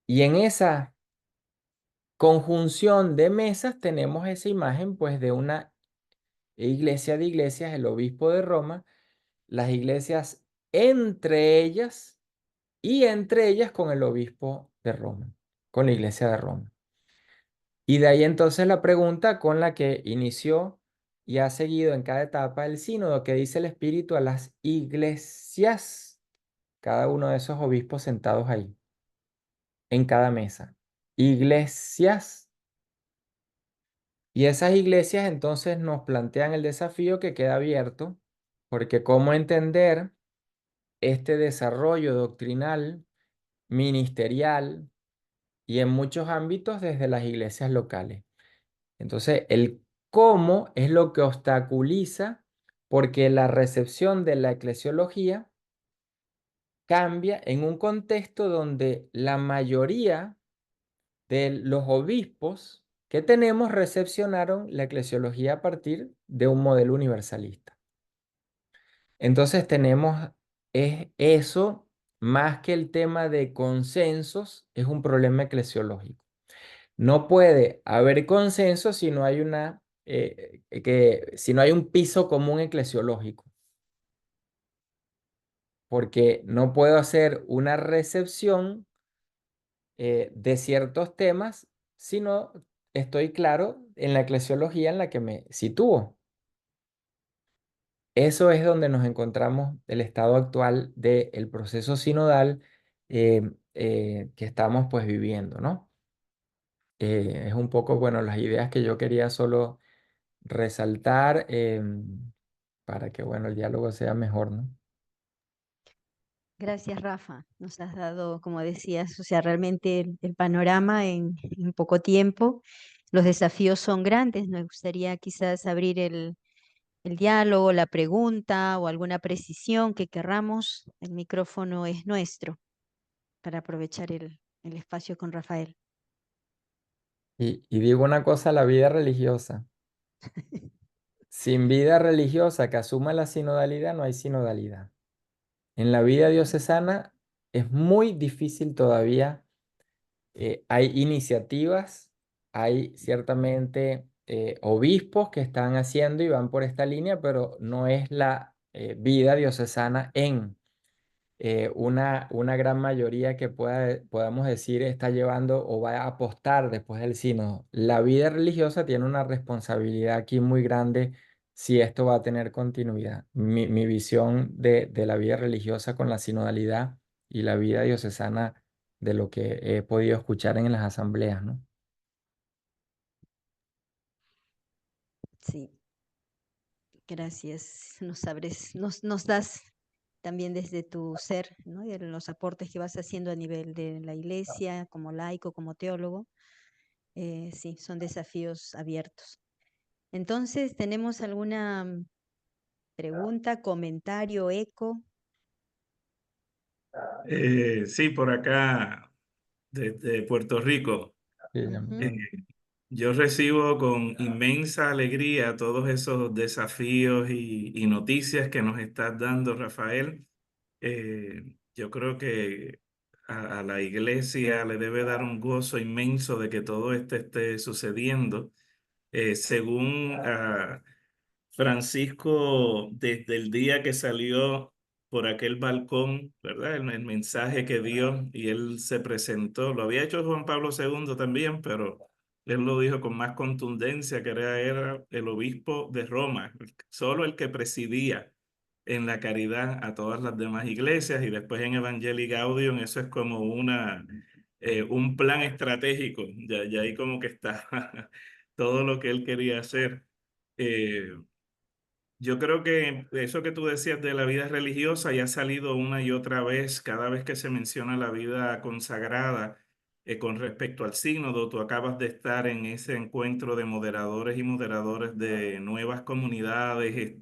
Y en esa conjunción de mesas tenemos esa imagen, pues, de una iglesia de iglesias, el obispo de Roma, las iglesias entre ellas y entre ellas con el obispo de Roma, con la iglesia de Roma. Y de ahí entonces la pregunta con la que inició y ha seguido en cada etapa el sínodo: que dice el Espíritu a las iglesias, cada uno de esos obispos sentados ahí, en cada mesa. Iglesias. Y esas iglesias entonces nos plantean el desafío que queda abierto, porque cómo entender este desarrollo doctrinal, ministerial y en muchos ámbitos desde las iglesias locales. Entonces, el cómo es lo que obstaculiza, porque la recepción de la eclesiología cambia en un contexto donde la mayoría de los obispos que tenemos recepcionaron la eclesiología a partir de un modelo universalista. Entonces tenemos eso, más que el tema de consensos, es un problema eclesiológico. No puede haber consenso si no hay si no hay un piso común eclesiológico. Porque no puedo hacer una recepción de ciertos temas si no estoy claro en la eclesiología en la que me sitúo. Eso es donde nos encontramos el estado actual del proceso sinodal que estamos pues viviendo, ¿no? Es un poco, bueno, las ideas que yo quería solo resaltar para que, bueno, el diálogo sea mejor, ¿no? Gracias, Rafa. Nos has dado, como decías, o sea, realmente el panorama en poco tiempo. Los desafíos son grandes. Me gustaría quizás abrir el diálogo, la pregunta o alguna precisión que querramos. El micrófono es nuestro para aprovechar el espacio con Rafael. Y digo una cosa, la vida religiosa. Sin vida religiosa que asuma la sinodalidad, no hay sinodalidad. En la vida diocesana es muy difícil todavía. Hay iniciativas, hay ciertamente obispos que están haciendo y van por esta línea, pero no es la vida diocesana en una gran mayoría que podamos decir está llevando o va a apostar después del sínodo. La vida religiosa tiene una responsabilidad aquí muy grande si esto va a tener continuidad. Mi visión de la vida religiosa con la sinodalidad y la vida diocesana de lo que he podido escuchar en las asambleas, ¿no? Sí, gracias. Nos das también desde tu ser, ¿no? Y de los aportes que vas haciendo a nivel de la iglesia, como laico, como teólogo. Sí, son desafíos abiertos. Entonces, ¿tenemos alguna pregunta, comentario, eco? Sí, por acá, desde Puerto Rico. Sí, Ujú. Yo recibo con inmensa alegría todos esos desafíos y noticias que nos estás dando, Rafael. Yo creo que a la iglesia le debe dar un gozo inmenso de que todo esto esté sucediendo. Según Francisco, desde el día que salió por aquel balcón, ¿verdad? El mensaje que dio y él se presentó, lo había hecho Juan Pablo II también, pero él lo dijo con más contundencia, que era el obispo de Roma, solo el que presidía en la caridad a todas las demás iglesias, y después en Evangelii Gaudium eso es como un plan estratégico, ya ahí como que está todo lo que él quería hacer. Eh, yo creo que eso que tú decías de la vida religiosa ya ha salido una y otra vez, cada vez que se menciona la vida consagrada con respecto al sínodo. Tú acabas de estar en ese encuentro de moderadores y moderadores de nuevas comunidades,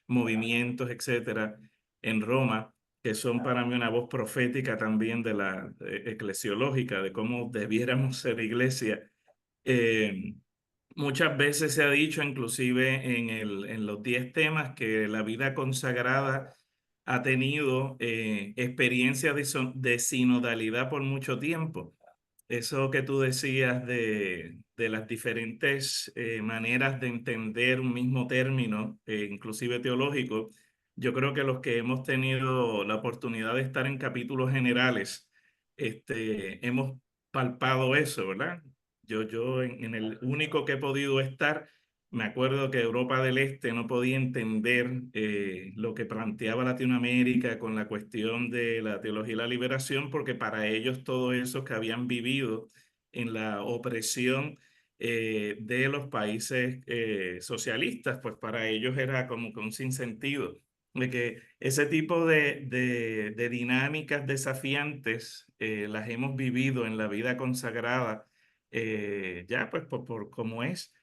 movimientos, etcétera, en Roma, que son para mí una voz profética también de la eclesiológica, de cómo debiéramos ser iglesia. Eh, Muchas veces se ha dicho, inclusive en los 10 temas, que la vida consagrada ha tenido experiencia de sinodalidad por mucho tiempo. Eso que tú decías de las diferentes maneras de entender un mismo término, inclusive teológico, yo creo que los que hemos tenido la oportunidad de estar en capítulos generales, hemos palpado eso, ¿verdad? Yo en el único que he podido estar, me acuerdo que Europa del Este no podía entender lo que planteaba Latinoamérica con la cuestión de la teología y la liberación, porque para ellos todo eso que habían vivido en la opresión de los países socialistas, pues para ellos era como que un sinsentido. De que ese tipo de dinámicas desafiantes las hemos vivido en la vida consagrada ya pues por cómo es.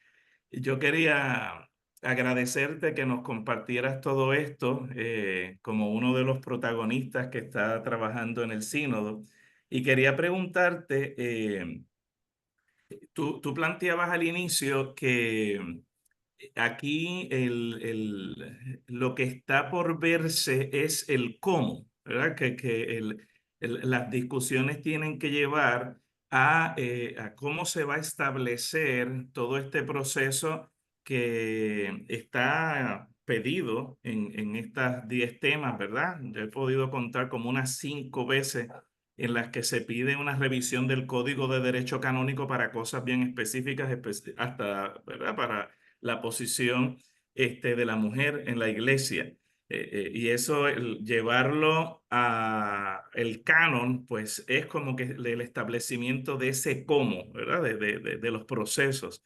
Yo quería agradecerte que nos compartieras todo esto como uno de los protagonistas que está trabajando en el sínodo. Y quería preguntarte, tú planteabas al inicio que aquí lo que está por verse es el cómo, ¿verdad? Que las discusiones tienen que llevar a cómo se va a establecer todo este proceso que está pedido en estas 10 temas, ¿verdad? Yo he podido contar como unas 5 veces en las que se pide una revisión del Código de Derecho Canónico para cosas bien específicas, hasta, ¿verdad? Para la posición de la mujer en la iglesia. Y eso, llevarlo a el canon, pues es como que el establecimiento de ese cómo, ¿verdad? De los procesos.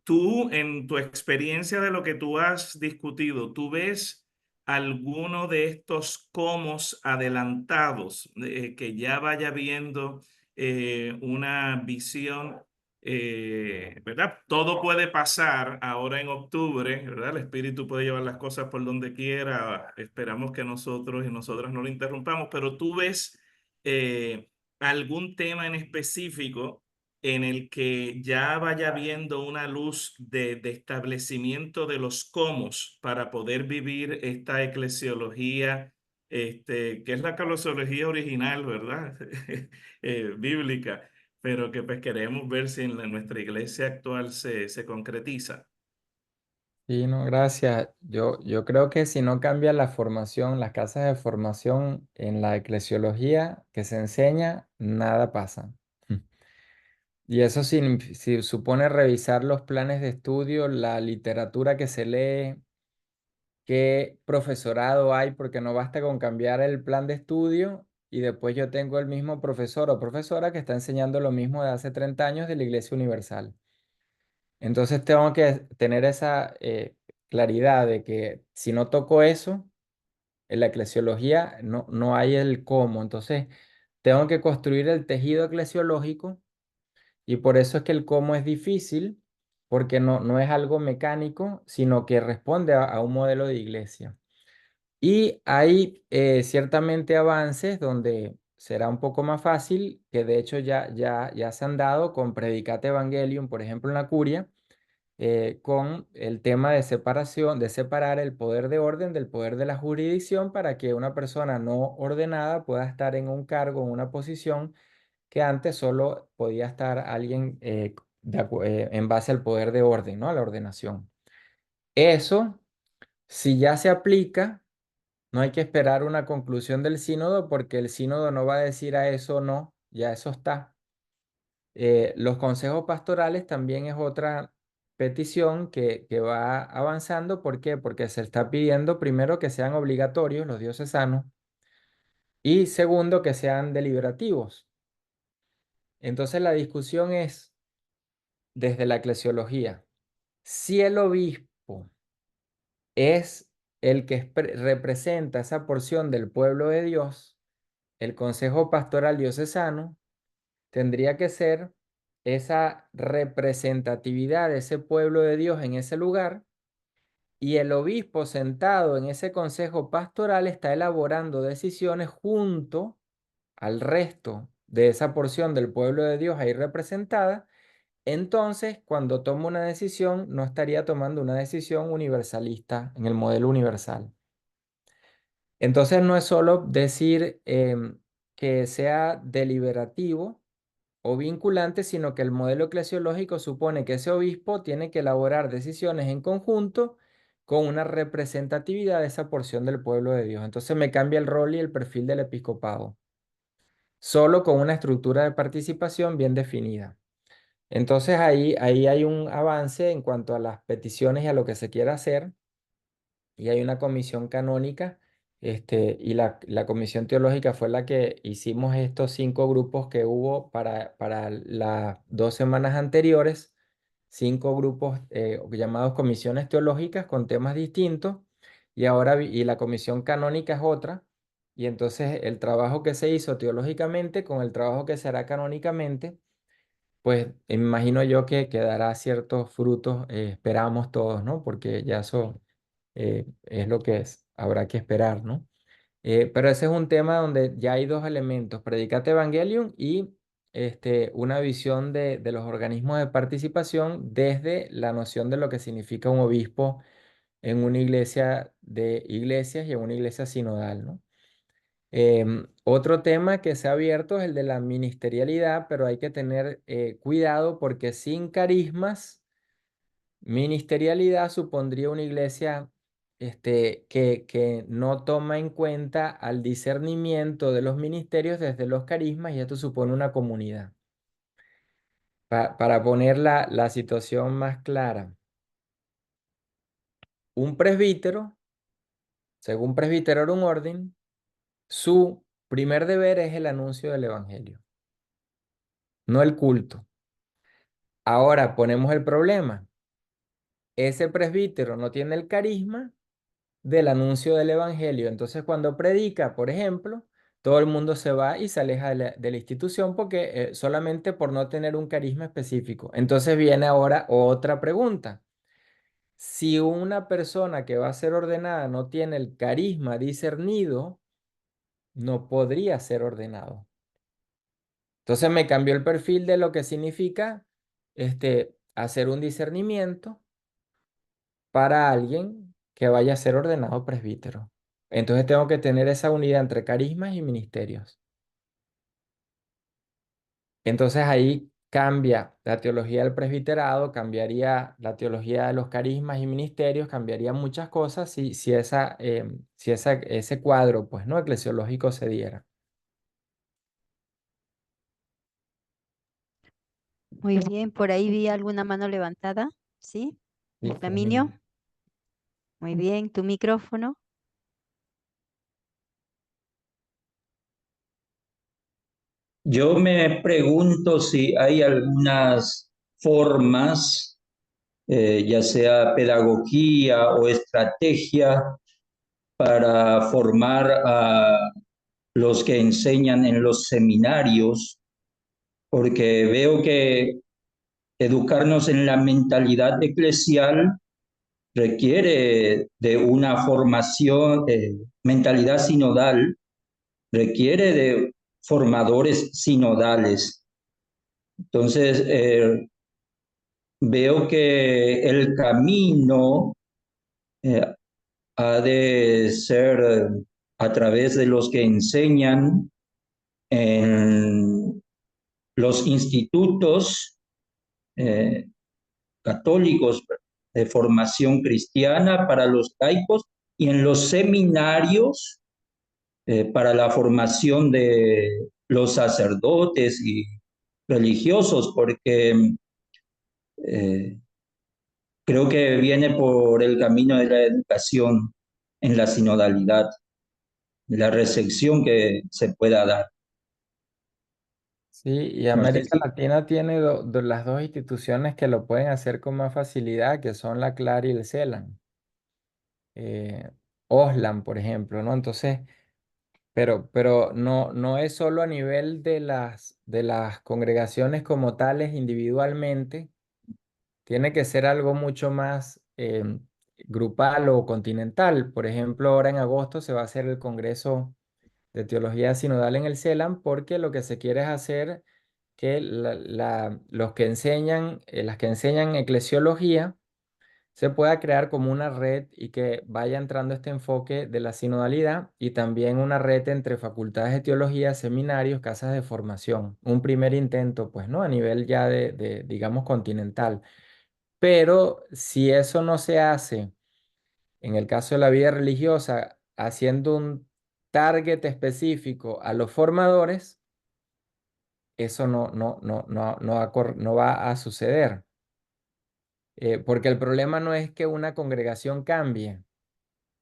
Tú, en tu experiencia de lo que tú has discutido, ¿tú ves alguno de estos comos adelantados que ya vaya viendo una visión, ¿verdad? Todo puede pasar ahora en octubre, ¿verdad? El espíritu puede llevar las cosas por donde quiera. Esperamos que nosotros y nosotras no lo interrumpamos, pero tú ves algún tema en específico en el que ya vaya viendo una luz de establecimiento de los cómo para poder vivir esta eclesiología, que es la eclesiología original, ¿verdad? Bíblica, pero que pues queremos ver si en nuestra iglesia actual se concretiza. Sí, no, gracias. Yo creo que si no cambia la formación, las casas de formación en la eclesiología que se enseña, nada pasa. Y eso si supone revisar los planes de estudio, la literatura que se lee, qué profesorado hay, porque no basta con cambiar el plan de estudio y después yo tengo el mismo profesor o profesora que está enseñando lo mismo de hace 30 años de la Iglesia Universal. Entonces tengo que tener esa claridad de que si no toco eso, en la eclesiología no hay el cómo. Entonces tengo que construir el tejido eclesiológico y por eso es que el cómo es difícil, porque no es algo mecánico, sino que responde a un modelo de iglesia. Y hay ciertamente avances donde será un poco más fácil, que de hecho ya se han dado con Predicate Evangelium, por ejemplo, en la Curia, con el tema de separación, de separar el poder de orden del poder de la jurisdicción para que una persona no ordenada pueda estar en un cargo, en una posición que antes solo podía estar alguien en base al poder de orden, ¿no? A la ordenación. Eso, si ya se aplica, no hay que esperar una conclusión del sínodo porque el sínodo no va a decir a eso no, ya eso está. Los consejos pastorales también es otra petición que va avanzando. ¿Por qué? Porque se está pidiendo primero que sean obligatorios los diocesanos y segundo que sean deliberativos. Entonces la discusión es desde la eclesiología. Si el obispo es el que representa esa porción del pueblo de Dios, el Consejo Pastoral Diocesano tendría que ser esa representatividad de ese pueblo de Dios en ese lugar, y el obispo sentado en ese consejo pastoral está elaborando decisiones junto al resto de esa porción del pueblo de Dios ahí representada. Entonces, cuando toma una decisión, no estaría tomando una decisión universalista en el modelo universal. Entonces, no es solo decir que sea deliberativo o vinculante, sino que el modelo eclesiológico supone que ese obispo tiene que elaborar decisiones en conjunto con una representatividad de esa porción del pueblo de Dios. Entonces me cambia el rol y el perfil del episcopado, solo con una estructura de participación bien definida. Entonces ahí hay un avance en cuanto a las peticiones y a lo que se quiere hacer, y hay una comisión canónica, y la comisión teológica fue la que hicimos estos 5 grupos que hubo para las 2 semanas anteriores, 5 grupos llamados comisiones teológicas con temas distintos, y ahora y la comisión canónica es otra, y entonces el trabajo que se hizo teológicamente con el trabajo que se hará canónicamente, pues imagino yo que dará ciertos frutos, esperamos todos, ¿no? Porque ya eso es lo que habrá que esperar, ¿no? Pero ese es un tema donde ya hay 2 elementos, Predicate Evangelium y una visión de los organismos de participación desde la noción de lo que significa un obispo en una iglesia de iglesias y en una iglesia sinodal, ¿no? Otro tema que se ha abierto es el de la ministerialidad, pero hay que tener cuidado porque sin carismas, ministerialidad supondría una iglesia que no toma en cuenta al discernimiento de los ministerios desde los carismas, y esto supone una comunidad. Para poner la situación más clara, un presbítero, según Presbyterorum Ordine, su primer deber es el anuncio del evangelio, no el culto. Ahora ponemos el problema. Ese presbítero no tiene el carisma del anuncio del evangelio. Entonces, cuando predica, por ejemplo, todo el mundo se va y se aleja de la institución porque solamente por no tener un carisma específico. Entonces viene ahora otra pregunta. Si una persona que va a ser ordenada no tiene el carisma discernido, no podría ser ordenado. Entonces me cambió el perfil de lo que significa hacer un discernimiento para alguien que vaya a ser ordenado presbítero. Entonces tengo que tener esa unidad entre carismas y ministerios. Entonces ahí cambia la teología del presbiterado, cambiaría la teología de los carismas y ministerios, cambiaría muchas cosas si ese cuadro, pues, ¿no? Eclesiológico se diera. Muy bien, por ahí vi alguna mano levantada, ¿sí? Sí, Flaminio. Muy bien, tu micrófono. Yo me pregunto si hay algunas formas, ya sea pedagogía o estrategia, para formar a los que enseñan en los seminarios, porque veo que educarnos en la mentalidad eclesial requiere de una formación, mentalidad sinodal, requiere de formadores sinodales. Entonces, veo que el camino ha de ser a través de los que enseñan en los institutos católicos de formación cristiana para los laicos y en los seminarios para la formación de los sacerdotes y religiosos, porque creo que viene por el camino de la educación en la sinodalidad, la recepción que se pueda dar. Sí, y No sé América si Latina tiene las dos instituciones que lo pueden hacer con más facilidad, que son la CLAR y el CELAN. OSLAN, por ejemplo, ¿no? Entonces, pero no es solo a nivel de las congregaciones como tales individualmente, tiene que ser algo mucho más grupal o continental. Por ejemplo, ahora en agosto se va a hacer el Congreso de Teología Sinodal en el CELAM porque lo que se quiere es hacer que los que enseñan, las que enseñan eclesiología, se pueda crear como una red y que vaya entrando este enfoque de la sinodalidad y también una red entre facultades de teología, seminarios, casas de formación. Un primer intento, pues, ¿no? A nivel ya digamos, continental. Pero si eso no se hace, en el caso de la vida religiosa, haciendo un target específico a los formadores, eso no va a suceder. Porque el problema no es que una congregación cambie,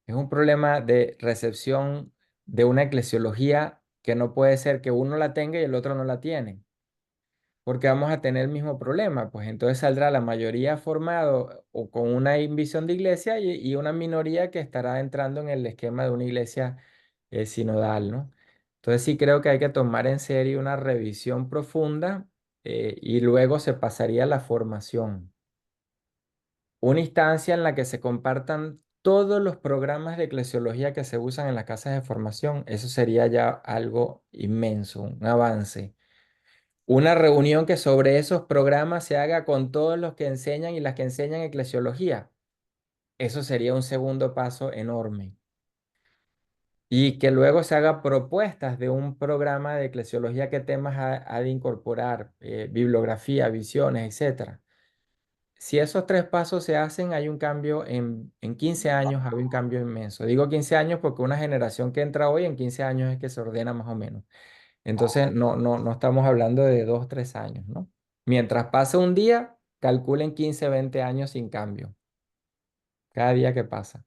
es un problema de recepción de una eclesiología que no puede ser que uno la tenga y el otro no la tiene, porque vamos a tener el mismo problema, pues entonces saldrá la mayoría formado o con una visión de iglesia y una minoría que estará entrando en el esquema de una iglesia sinodal, ¿no? Entonces sí creo que hay que tomar en serio una revisión profunda y luego se pasaría a la formación. Una instancia en la que se compartan todos los programas de eclesiología que se usan en las casas de formación, eso sería ya algo inmenso, un avance. Una reunión que sobre esos programas se haga con todos los que enseñan y las que enseñan eclesiología. Eso sería un segundo paso enorme. Y que luego se haga propuestas de un programa de eclesiología, qué temas ha de incorporar, bibliografía, visiones, etcétera. Si esos tres pasos se hacen, hay un cambio en 15 años, hay un cambio inmenso. Digo 15 años porque una generación que entra hoy en 15 años es que se ordena más o menos. Entonces, no estamos hablando de 2, 3 años, ¿no? Mientras pase un día, calculen 15, 20 años sin cambio. Cada día que pasa.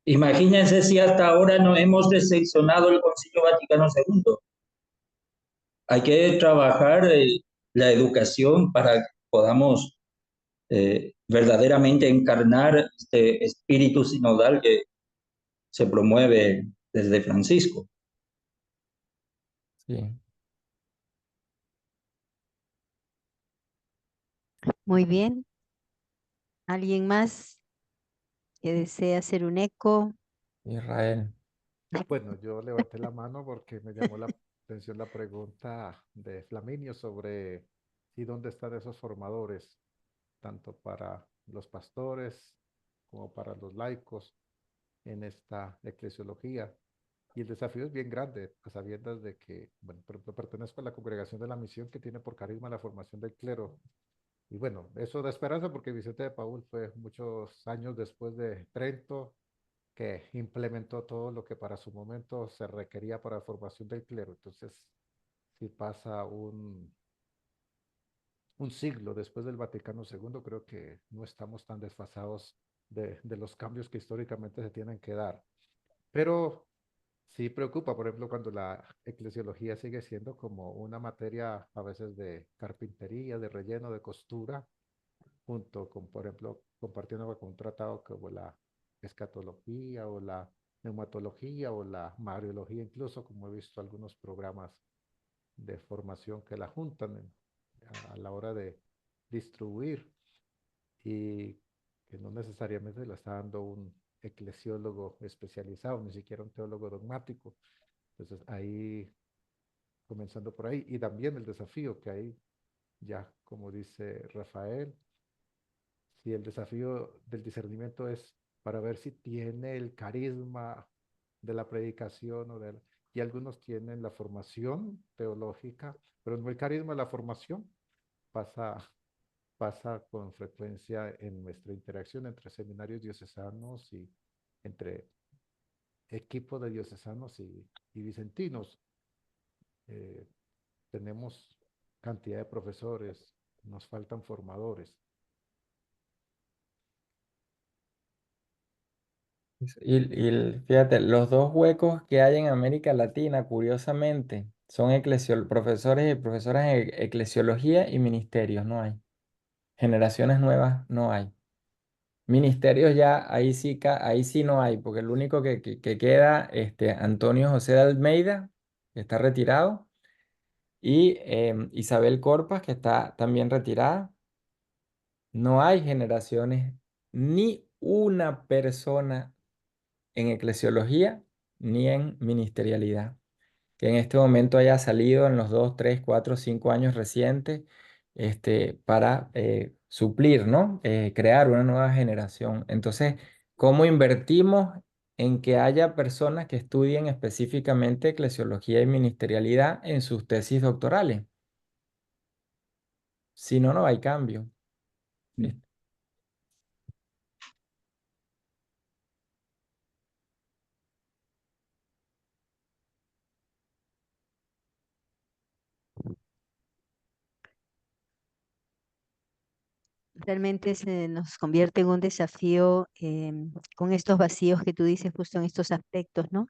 imagínense si hasta ahora no hemos decepcionado el Concilio Vaticano II. Hay que trabajar la educación para podamos verdaderamente encarnar este espíritu sinodal que se promueve desde Francisco. Sí. Muy bien. ¿Alguien más que desee hacer un eco? Israel. Bueno, yo levanté la mano porque me llamó la atención la pregunta de Flaminio sobre ¿y dónde están esos formadores, tanto para los pastores como para los laicos en esta eclesiología? Y el desafío es bien grande, a sabiendas de que, bueno, por ejemplo, pertenezco a la Congregación de la Misión que tiene por carisma la formación del clero. Y bueno, eso da esperanza porque Vicente de Paúl fue muchos años después de Trento que implementó todo lo que para su momento se requería para la formación del clero. Entonces, si pasa un siglo después del Vaticano II, creo que no estamos tan desfasados de los cambios que históricamente se tienen que dar. Pero sí preocupa, por ejemplo, cuando la eclesiología sigue siendo como una materia a veces de carpintería, de relleno, de costura, junto con, por ejemplo, compartiendo con un tratado como la escatología o la neumatología o la mariología, incluso como he visto algunos programas de formación que la juntan a la hora de distribuir y que no necesariamente la está dando un eclesiólogo especializado, ni siquiera un teólogo dogmático. Entonces ahí, comenzando por ahí, y también el desafío que hay, ya como dice Rafael, si el desafío del discernimiento es para ver si tiene el carisma de la predicación y algunos tienen la formación teológica, pero no el carisma de la formación, pasa con frecuencia en nuestra interacción entre seminarios diocesanos y entre equipos de diocesanos y vicentinos. Eh, tenemos cantidad de profesores, nos faltan formadores. Fíjate, los dos huecos que hay en América Latina, curiosamente, son profesores y profesoras en eclesiología y ministerios, no hay. Generaciones nuevas, no hay. Ministerios ya, ahí sí no hay, porque el único que queda, Antonio José de Almeida, que está retirado, y Isabel Corpas, que está también retirada. No hay generaciones, ni una persona en eclesiología ni en ministerialidad, que en este momento haya salido en los 2, 3, 4, 5 años recientes, para suplir, ¿no? Crear una nueva generación. Entonces, ¿cómo invertimos en que haya personas que estudien específicamente eclesiología y ministerialidad en sus tesis doctorales? Si no, no hay cambio. Realmente se nos convierte en un desafío con estos vacíos que tú dices justo en estos aspectos, ¿no?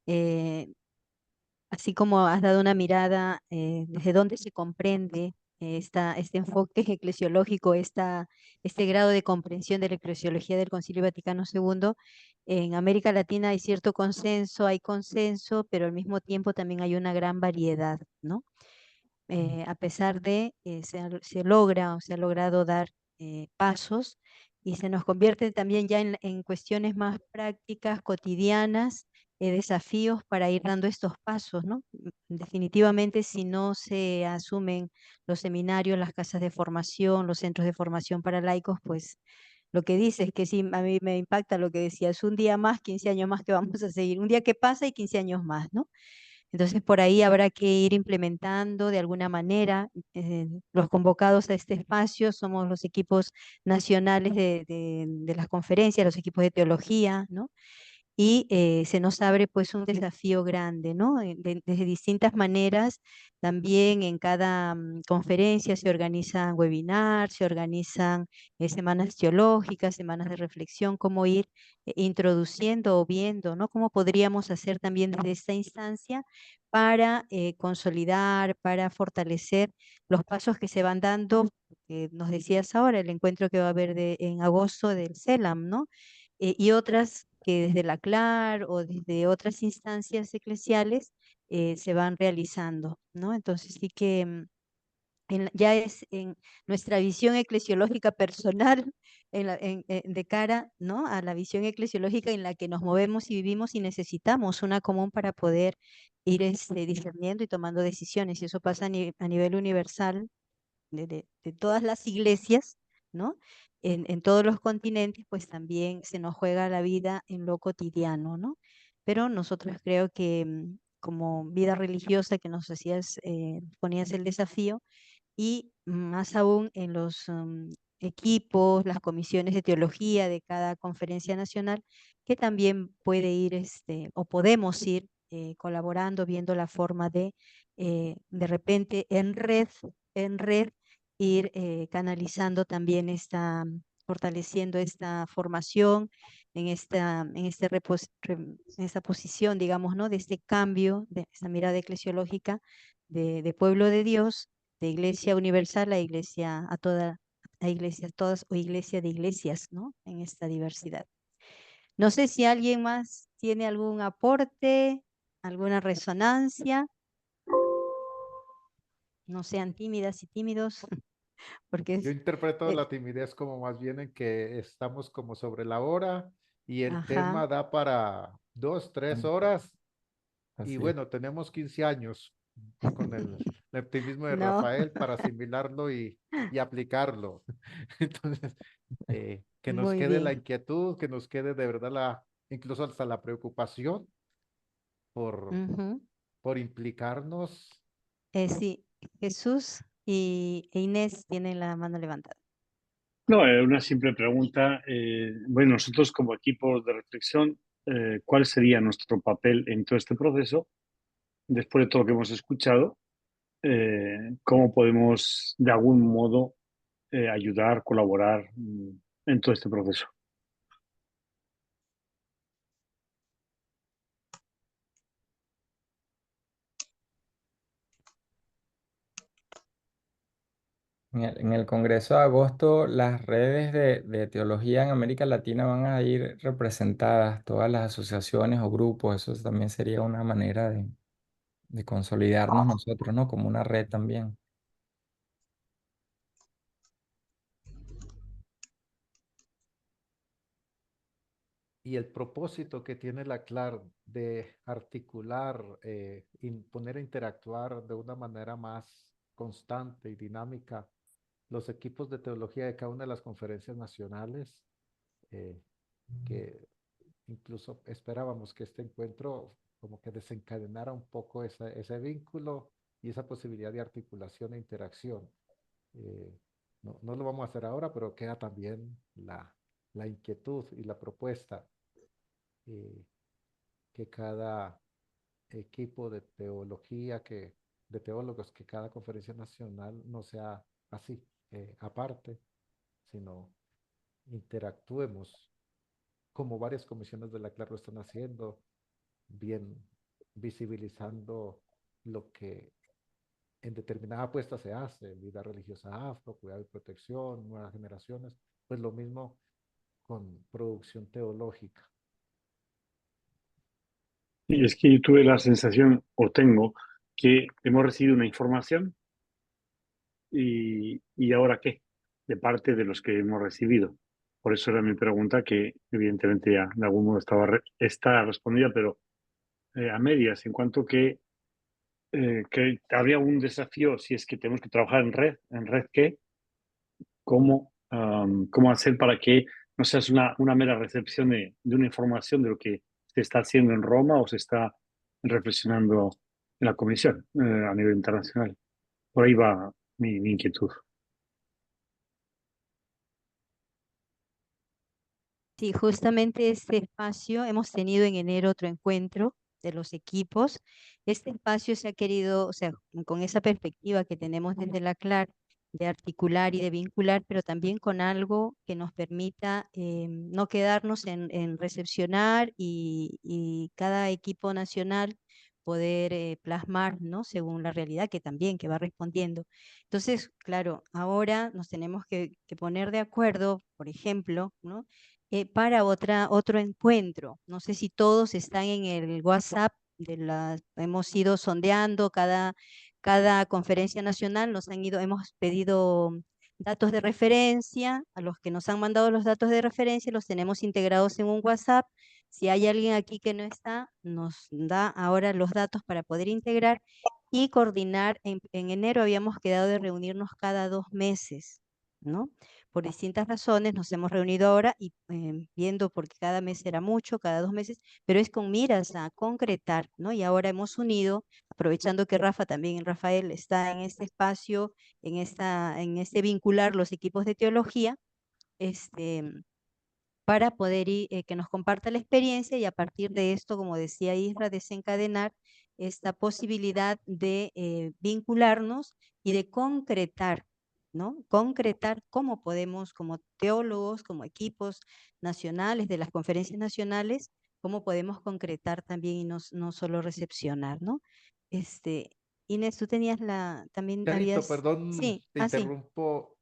Eh, Así como has dado una mirada desde dónde se comprende este enfoque eclesiológico, este grado de comprensión de la eclesiología del Concilio Vaticano II, en América Latina hay consenso, pero al mismo tiempo también hay una gran variedad, ¿no? A pesar de se logra o se ha logrado dar pasos y se nos convierte también ya en cuestiones más prácticas, cotidianas, desafíos para ir dando estos pasos, ¿no? Definitivamente, si no se asumen los seminarios, las casas de formación, los centros de formación para laicos, pues lo que dices que sí, a mí me impacta lo que decías, un día más, 15 años más que vamos a seguir, un día que pasa y 15 años más, ¿no? Entonces, por ahí habrá que ir implementando de alguna manera. Los convocados a este espacio somos los equipos nacionales de las conferencias, los equipos de teología, ¿no? Y se nos abre pues un desafío grande, ¿no? Desde distintas maneras, también en cada conferencia se organizan webinars, se organizan semanas teológicas, semanas de reflexión, cómo ir introduciendo o viendo, ¿no? Cómo podríamos hacer también desde esta instancia para consolidar, para fortalecer los pasos que se van dando que nos decías ahora, el encuentro que va a haber en agosto del CELAM, ¿no? Y otras que desde la CLAR o desde otras instancias eclesiales se van realizando, ¿no? Entonces sí que ya es en nuestra visión eclesiológica personal, de cara, ¿no?, a la visión eclesiológica en la que nos movemos y vivimos, y necesitamos una común para poder ir discerniendo y tomando decisiones. Y eso pasa a nivel universal de todas las iglesias, ¿no? En todos los continentes, pues también se nos juega la vida en lo cotidiano, ¿no? Pero nosotros creo que como vida religiosa que nos hacías, ponías el desafío, y más aún en los equipos, las comisiones de teología de cada conferencia nacional, que también puede ir, o podemos ir colaborando, viendo la forma de repente en red, ir canalizando también fortaleciendo esta formación en esta posición, digamos, ¿no?, de este cambio, de esta mirada eclesiológica de pueblo de Dios, de iglesia universal a iglesia a iglesias todas, o iglesia de iglesias, ¿no?, en esta diversidad. No sé si alguien más tiene algún aporte, alguna resonancia. No sean tímidas y tímidos, porque Yo interpreto eh, la timidez como más bien en que estamos como sobre la hora y el ajá, tema da para 2, 3 horas. Y Así es. bueno, tenemos 15 años con el optimismo de no, Rafael para asimilarlo y aplicarlo. Entonces, que nos muy quede la bien. inquietud, que nos quede de verdad incluso hasta la preocupación por, Ujú. por implicarnos. Sí, Jesús e Inés tienen la mano levantada. No, una simple pregunta. Bueno, nosotros como equipo de reflexión, ¿cuál sería nuestro papel en todo este proceso? Después de todo lo que hemos escuchado, ¿cómo podemos de algún modo ayudar, colaborar en todo este proceso? En el Congreso de agosto, las redes de teología en América Latina van a ir representadas, todas las asociaciones o grupos. Eso también sería una manera de consolidarnos nosotros, ¿no? Como una red también. Y el propósito que tiene la CLAR de articular y poner a interactuar de una manera más constante y dinámica los equipos de teología de cada una de las conferencias nacionales, eh, que incluso esperábamos que este encuentro como que desencadenara un poco ese vínculo y esa posibilidad de articulación e interacción. No lo vamos a hacer ahora, pero queda también la inquietud y la propuesta, eh, que cada equipo de teología, de teólogos, que cada conferencia nacional no sea así, aparte, sino interactuemos como varias comisiones de la CLAR lo están haciendo, bien visibilizando lo que en determinada apuesta se hace, vida religiosa afro, cuidado y protección, nuevas generaciones, pues lo mismo con producción teológica. Y es que yo tuve la sensación, o tengo, que hemos recibido una información y ¿ahora qué? De parte de los que hemos recibido. Por eso era mi pregunta, que evidentemente ya de algún modo está respondida, pero a medias, en cuanto que habría un desafío si es que tenemos que trabajar en red qué, cómo hacer para que no sea una mera recepción de una información de lo que se está haciendo en Roma o se está reflexionando en la comisión a nivel internacional. Por ahí va mi inquietud. Sí, justamente este espacio, hemos tenido en enero otro encuentro de los equipos. Este espacio se ha querido, o sea, con esa perspectiva que tenemos desde la CLAR, de articular y de vincular, pero también con algo que nos permita no quedarnos en recepcionar y cada equipo nacional poder plasmar, ¿no? Según la realidad que también, que va respondiendo. Entonces, claro, ahora nos tenemos que poner de acuerdo, por ejemplo, ¿no? Para otro encuentro. No sé si todos están en el WhatsApp hemos ido sondeando cada conferencia nacional, hemos pedido datos de referencia, a los que nos han mandado los datos de referencia los tenemos integrados en un WhatsApp. Si hay alguien aquí que no está, nos da ahora los datos para poder integrar y coordinar. En enero habíamos quedado de reunirnos cada 2 meses, ¿no? Por distintas razones nos hemos reunido ahora y viendo porque cada mes era mucho, cada 2 meses, pero es con miras a concretar, ¿no? Y ahora hemos unido, aprovechando que Rafael está en este espacio, en este vincular los equipos de teología, para poder que nos comparta la experiencia y a partir de esto, como decía Isra, desencadenar esta posibilidad de vincularnos y de concretar, ¿no? Concretar cómo podemos, como teólogos, como equipos nacionales de las conferencias nacionales, cómo podemos concretar también y no solo recepcionar, ¿no? Inés, tú tenías también Charito, habías, perdón, sí, te sí. interrumpo.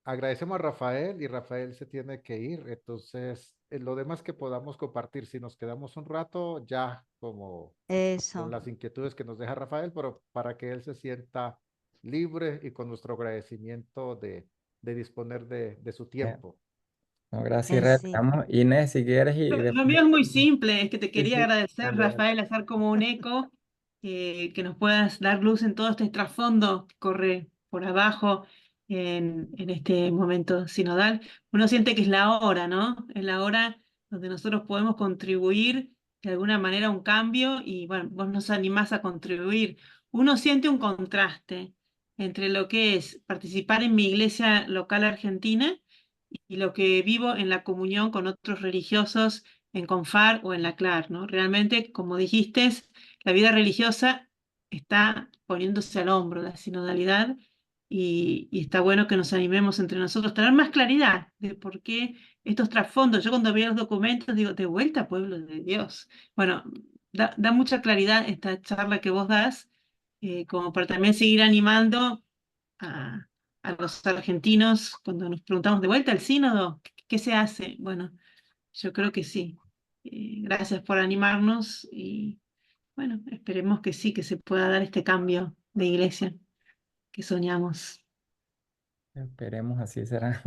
Agradecemos a Rafael y Rafael se tiene que ir. Entonces, lo demás que podamos compartir, si nos quedamos un rato, ya como con Eso. las inquietudes que nos deja Rafael, pero para que él se sienta libre y con nuestro agradecimiento de disponer de su tiempo. No, gracias, Israel. Sí. Vamos, Inés, si quieres, y Lo después. mío es muy simple, es que te Sí, quería sí, agradecer, dale, dale. Rafael, hacer como un eco, que nos puedas dar luz en todo este trasfondo que corre por abajo en este momento sinodal. Uno siente que es la hora, ¿no? Es la hora donde nosotros podemos contribuir de alguna manera a un cambio y bueno, vos nos animás a contribuir. Uno siente un contraste entre lo que es participar en mi iglesia local argentina y lo que vivo en la comunión con otros religiosos en Confar o en la CLAR, ¿no? Realmente, como dijiste, la vida religiosa está poniéndose al hombro, la sinodalidad, y está bueno que nos animemos entre nosotros, tener más claridad de por qué estos trasfondos. Yo cuando veo los documentos digo, de vuelta, pueblo de Dios. Bueno, da mucha claridad esta charla que vos das, como para también seguir animando a, a los argentinos cuando nos preguntamos de vuelta al sínodo, ¿qué se hace? Bueno, yo creo que sí. Gracias por animarnos y bueno, esperemos que sí, que se pueda dar este cambio de iglesia que soñamos. Esperemos así será.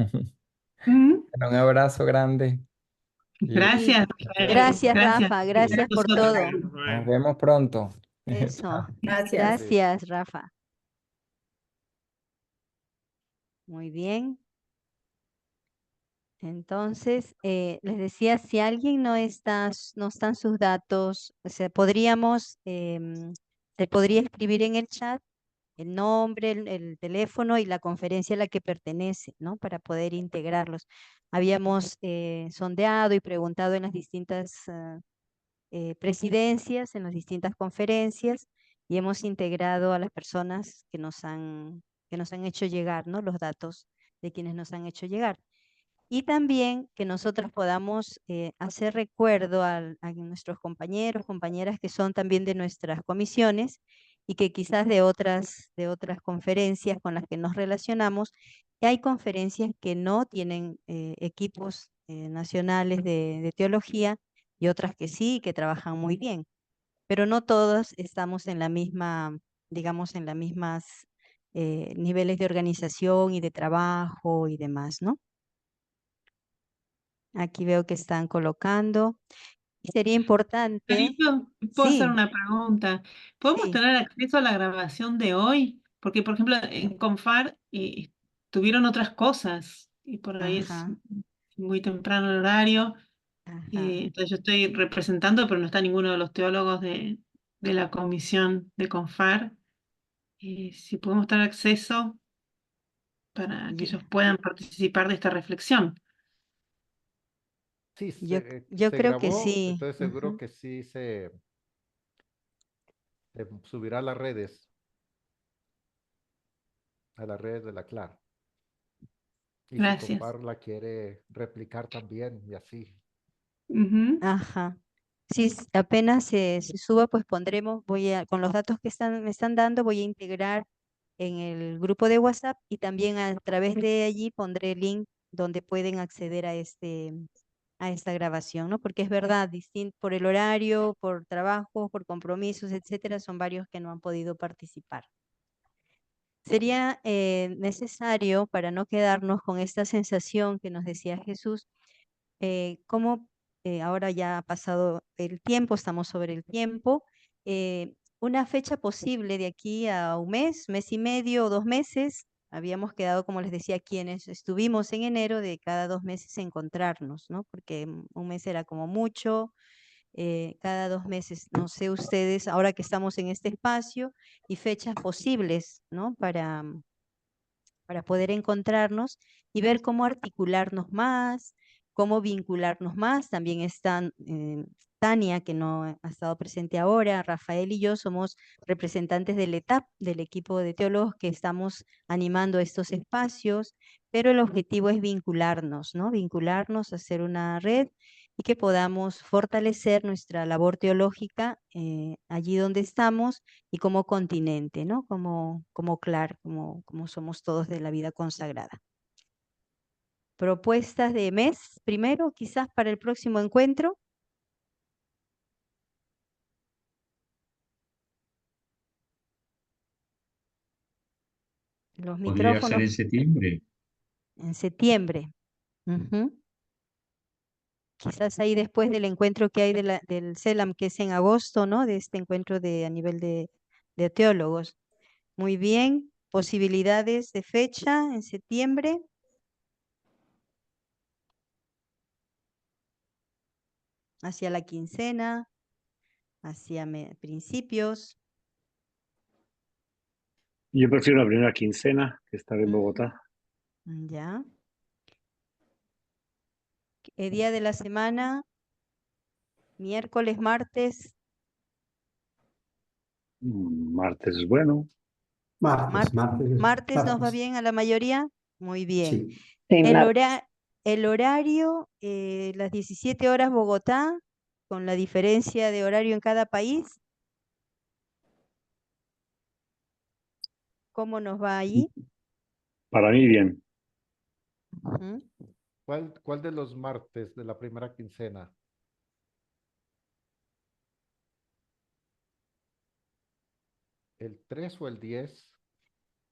Mm, Bueno, un abrazo grande y Sí. Gracias, Rafael. Gracias, Gracias. Rafa. Gracias a Gracias por vosotros. todo. nos vemos pronto. Eso. Chao. Gracias. Gracias, Rafa. Muy bien. Entonces, les decía, si alguien no están sus datos, o sea, se podría escribir en el chat el nombre, el teléfono y la conferencia a la que pertenece, ¿no? Para poder integrarlos. Habíamos sondeado y preguntado en las distintas presidencias, en las distintas conferencias, y hemos integrado a las personas que nos han hecho llegar, ¿no? Los datos de quienes nos han hecho llegar. Y también que nosotros podamos hacer recuerdo a nuestros compañeros, compañeras que son también de nuestras comisiones y que quizás de otras conferencias con las que nos relacionamos, que hay conferencias que no tienen equipos nacionales de teología y otras que sí, que trabajan muy bien, pero no todos estamos en la misma, digamos, en las mismas niveles de organización y de trabajo y demás, ¿no? Aquí veo que están colocando. Y sería importante, Carito, ¿puedo hacer sí, una pregunta? ¿Podemos sí, tener acceso a la grabación de hoy? Porque, por ejemplo, en Confar tuvieron otras cosas y por ahí es ajá, muy temprano el horario. ajá. Entonces yo estoy representando, pero no está ninguno de los teólogos de la comisión de Confar. Si podemos tener acceso para que ellos Ya. puedan participar de esta reflexión. Sí, Yo, se, yo se creo que grabó, sí. entonces seguro Ajá. que sí se subirá a las redes de la CLAR. Y si Gracias. Compar la quiere replicar también y así. Ujú. Ajá. Si apenas se suba, pues pondremos, con los datos que me están dando, voy a integrar en el grupo de WhatsApp y también a través de allí pondré el link donde pueden acceder a esta grabación, ¿no? Porque es verdad, por el horario, por trabajo, por compromisos, etcétera, son varios que no han podido participar. Sería necesario, para no quedarnos con esta sensación que nos decía Jesús, cómo ahora ya ha pasado el tiempo, estamos sobre el tiempo, una fecha posible de aquí a un mes y medio o 2 meses. Habíamos quedado, como les decía, quienes estuvimos en enero, de cada 2 meses encontrarnos, ¿no? Porque un mes era como mucho, cada 2 meses, no sé ustedes, ahora que estamos en este espacio, y fechas posibles, ¿no? Para poder encontrarnos y ver cómo articularnos más, cómo vincularnos más. También está Tania, que no ha estado presente ahora. Rafael y yo somos representantes del ETAP, del equipo de teólogos que estamos animando estos espacios, pero el objetivo es vincularnos, ¿no? Vincularnos, hacer una red y que podamos fortalecer nuestra labor teológica allí donde estamos y como continente, ¿no? Como CLAR, como somos todos de la vida consagrada. Propuestas de mes, primero, quizás para el próximo encuentro. Los Podría ser en micrófonos septiembre. en septiembre. Ujú. Quizás ahí después del encuentro que hay del CELAM, que es en agosto, ¿no? De este encuentro a nivel de teólogos. Muy bien. Posibilidades de fecha en septiembre. Hacia la quincena, hacia principios. Yo prefiero la primera quincena, que estaré en Bogotá. Ya. El día de la semana, miércoles, martes. Martes es bueno. Martes nos va bien a la mayoría. Muy bien. Sí. El horario, las 17 horas Bogotá, con la diferencia de horario en cada país. ¿Cómo nos va ahí? Para mí bien. Ujú. ¿Cuál de los martes de la primera quincena? ¿El 3 o el 10?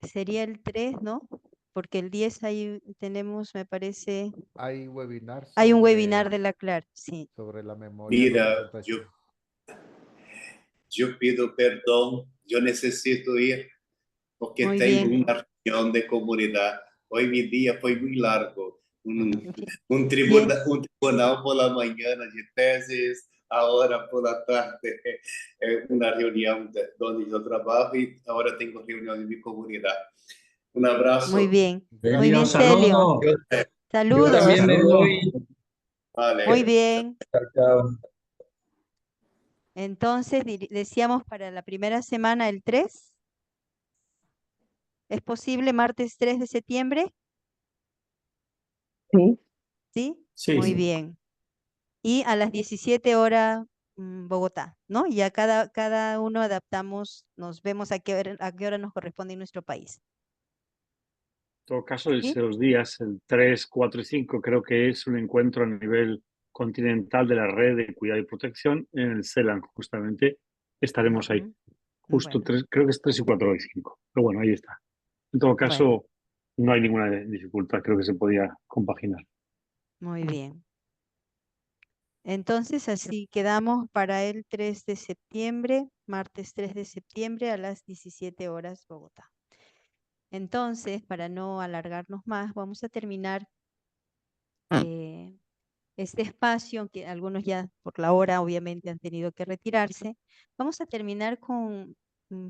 Sería el 3, ¿no? Porque el 10 ahí tenemos, me parece, Hay webinar hay un webinar de la CLAR, sí. sobre la memoria de la Mira, presentación. yo pido perdón, yo necesito ir porque Muy tengo bien. una reunión de comunidad. Hoy mi día fue muy largo. Un Bien. tribunal por la mañana de tesis, ahora por la tarde una reunión donde yo trabajo y ahora tengo reunión en mi comunidad. Un abrazo. Muy bien. Muy Celio, bien, Celio. saludos. Yo Saludos. también me voy. Vale. Muy bien. Chao, chao. Entonces, decíamos para la primera semana el 3. ¿Es posible martes 3 de septiembre? Sí. ¿Sí? Sí. Muy bien. Y a las 17 horas Bogotá, ¿no? Y a cada uno adaptamos, nos vemos a qué hora nos corresponde en nuestro país. En todo caso, ¿Sí? los días, el 3, 4 y 5, creo que es un encuentro a nivel continental de la red de cuidado y protección en el CELAM, justamente. Estaremos ahí. Justo Bueno. creo que es 3 y 4 y 5. Pero bueno, ahí está. En todo caso, Bueno. no hay ninguna dificultad. Creo que se podía compaginar. Muy bien. Entonces, así quedamos para el 3 de septiembre, martes 3 de septiembre a las 17 horas Bogotá. Entonces, para no alargarnos más, vamos a terminar este espacio, aunque algunos ya por la hora obviamente han tenido que retirarse. Vamos a terminar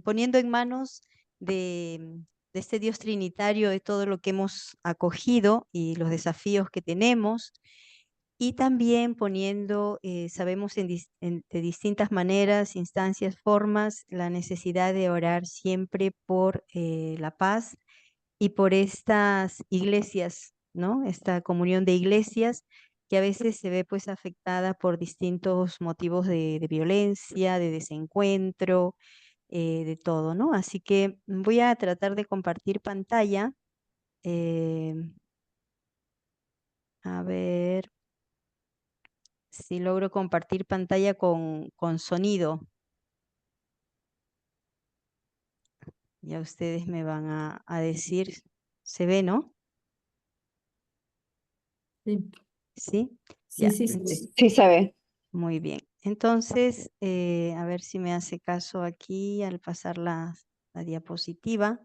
poniendo en manos de este Dios Trinitario de todo lo que hemos acogido y los desafíos que tenemos. Y también poniendo, sabemos de distintas maneras, instancias, formas, la necesidad de orar siempre por la paz y por estas iglesias, ¿no? Esta comunión de iglesias que a veces se ve pues afectada por distintos motivos de violencia, de desencuentro, de todo, ¿no? Así que voy a tratar de compartir pantalla. A ver si logro compartir pantalla con sonido. Ya ustedes me van a decir, ¿se ve, no? Sí. ¿Sí? Sí, Ya, sí, sí. Sí se ve. muy bien. Entonces, a ver si me hace caso aquí al pasar la diapositiva.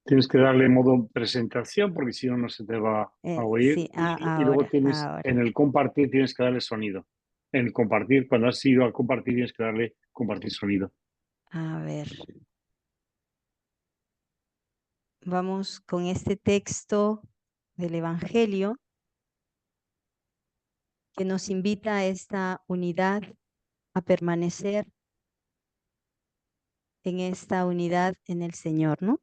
Tienes que darle modo presentación porque si no, no se te va a oír. Sí, Y luego ahora, tienes ahora. en el compartir, tienes que darle sonido. En el compartir, cuando has ido a compartir, tienes que darle compartir sonido. A ver. Vamos con este texto del Evangelio que nos invita a esta unidad, a permanecer en esta unidad en el Señor, ¿no?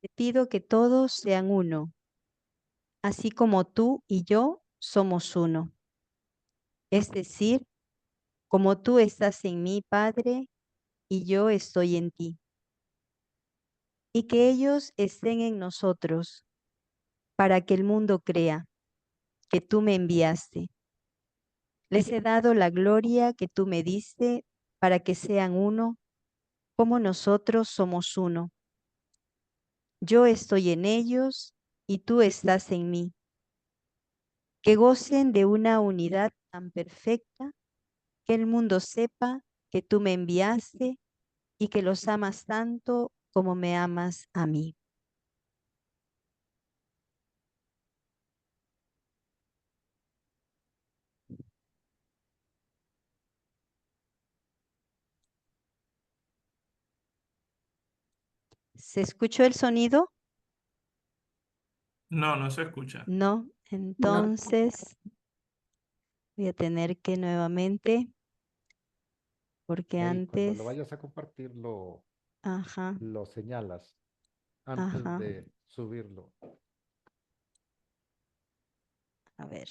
Te pido que todos sean uno, así como tú y yo somos uno. Es decir, como tú estás en mí, Padre, y yo estoy en ti. Y que ellos estén en nosotros, para que el mundo crea que tú me enviaste. Les he dado la gloria que tú me diste, para que sean uno, como nosotros somos uno. Yo estoy en ellos y tú estás en mí. Que gocen de una unidad tan perfecta que el mundo sepa que tú me enviaste y que los amas tanto como me amas a mí. ¿Se escuchó el sonido? No, no se escucha. No, entonces voy a tener que nuevamente, porque Cuando antes, lo vayas a compartir, ajá, lo señalas antes ajá, de subirlo. a ver,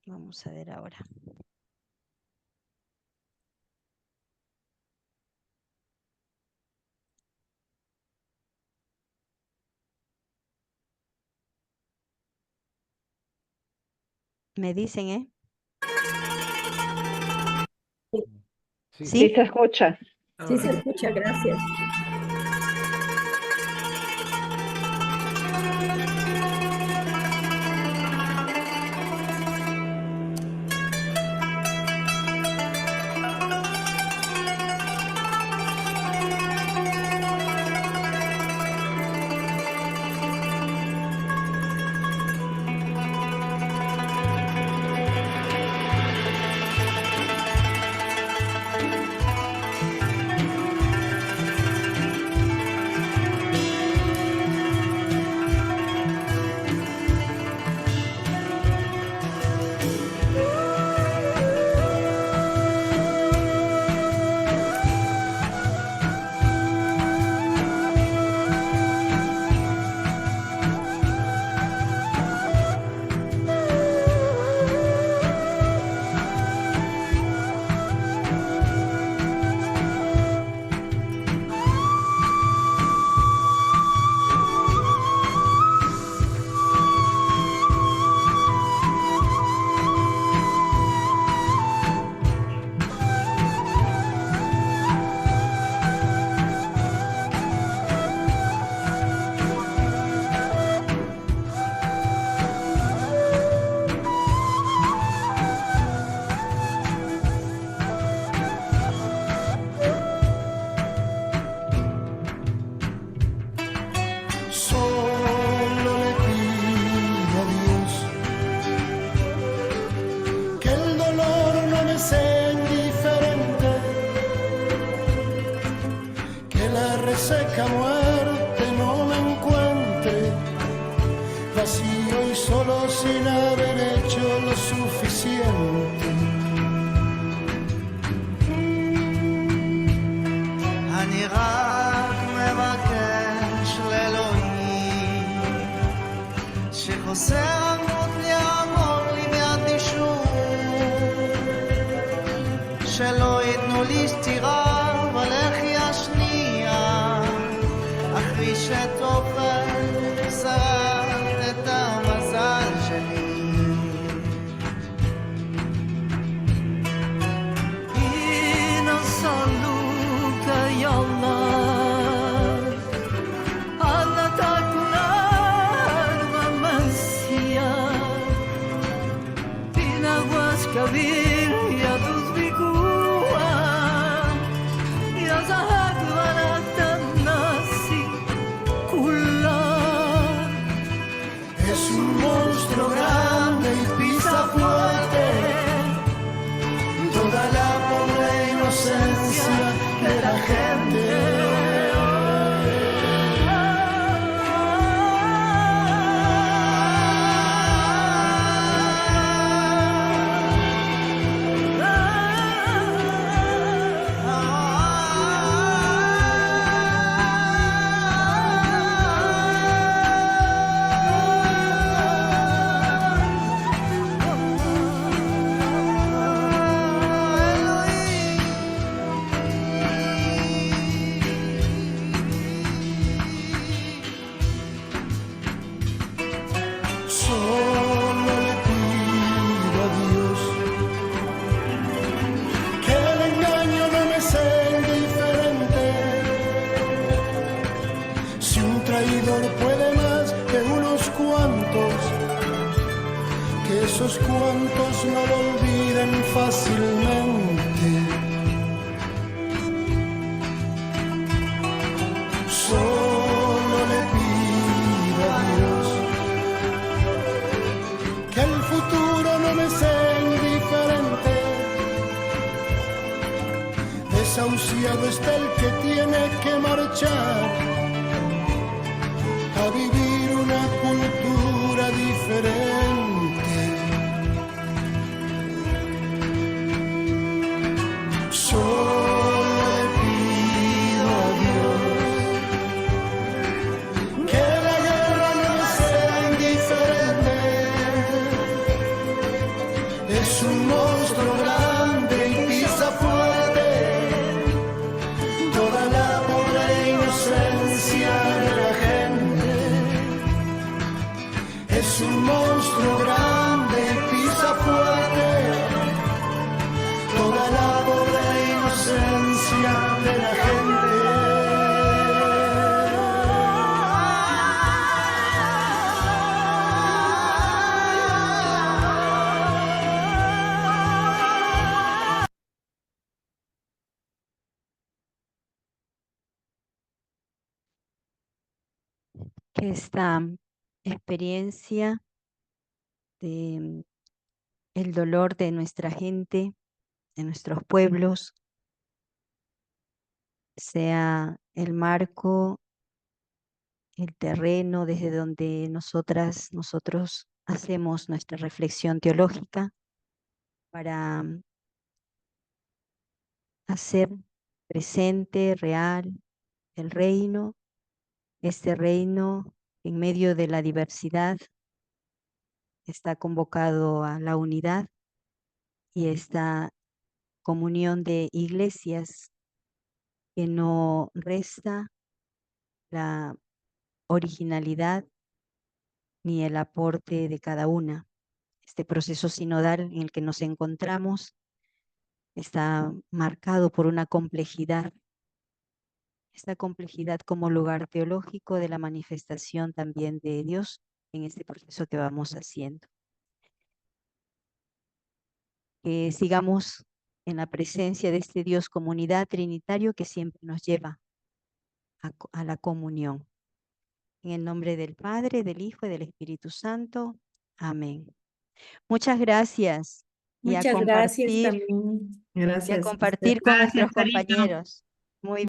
vamos a ver ahora. Me dicen, ¿eh? Sí, Sí se escucha. Sí se escucha, gracias. Solo le pido a Dios que el dolor no me sea indiferente, que la reseca muerte no me encuentre vacío y solo sin haber hecho lo suficiente. אני רק מבקש לאלוהים שחוסר עמוד לי esos cuantos no lo olviden fácilmente. Solo le pido a Dios que el futuro no me sea indiferente. Desahuciado está el que tiene que marchar a vivir una cultura diferente. Solo le pido a Dios que la guerra no sea indiferente. Es un monstruo grande y pisa fuerte toda la pobre inocencia de la gente. Es un monstruo grande y pisa fuerte toda la pobre inocencia de la gente. Que esta experiencia de el dolor de nuestra gente, de nuestros pueblos, sea el marco, el terreno desde donde nosotros hacemos nuestra reflexión teológica para hacer presente, real, el reino, este reino en medio de la diversidad está convocado a la unidad y esta comunión de iglesias que no resta la originalidad ni el aporte de cada una. Este proceso sinodal en el que nos encontramos está marcado por una complejidad. Esta complejidad como lugar teológico de la manifestación también de Dios en este proceso que vamos haciendo. Que sigamos en la presencia de este Dios comunidad trinitario que siempre nos lleva a la comunión. En el nombre del Padre, del Hijo y del Espíritu Santo. Amén. Muchas gracias. Muchas gracias también. Y a compartir con nuestros compañeros. Muy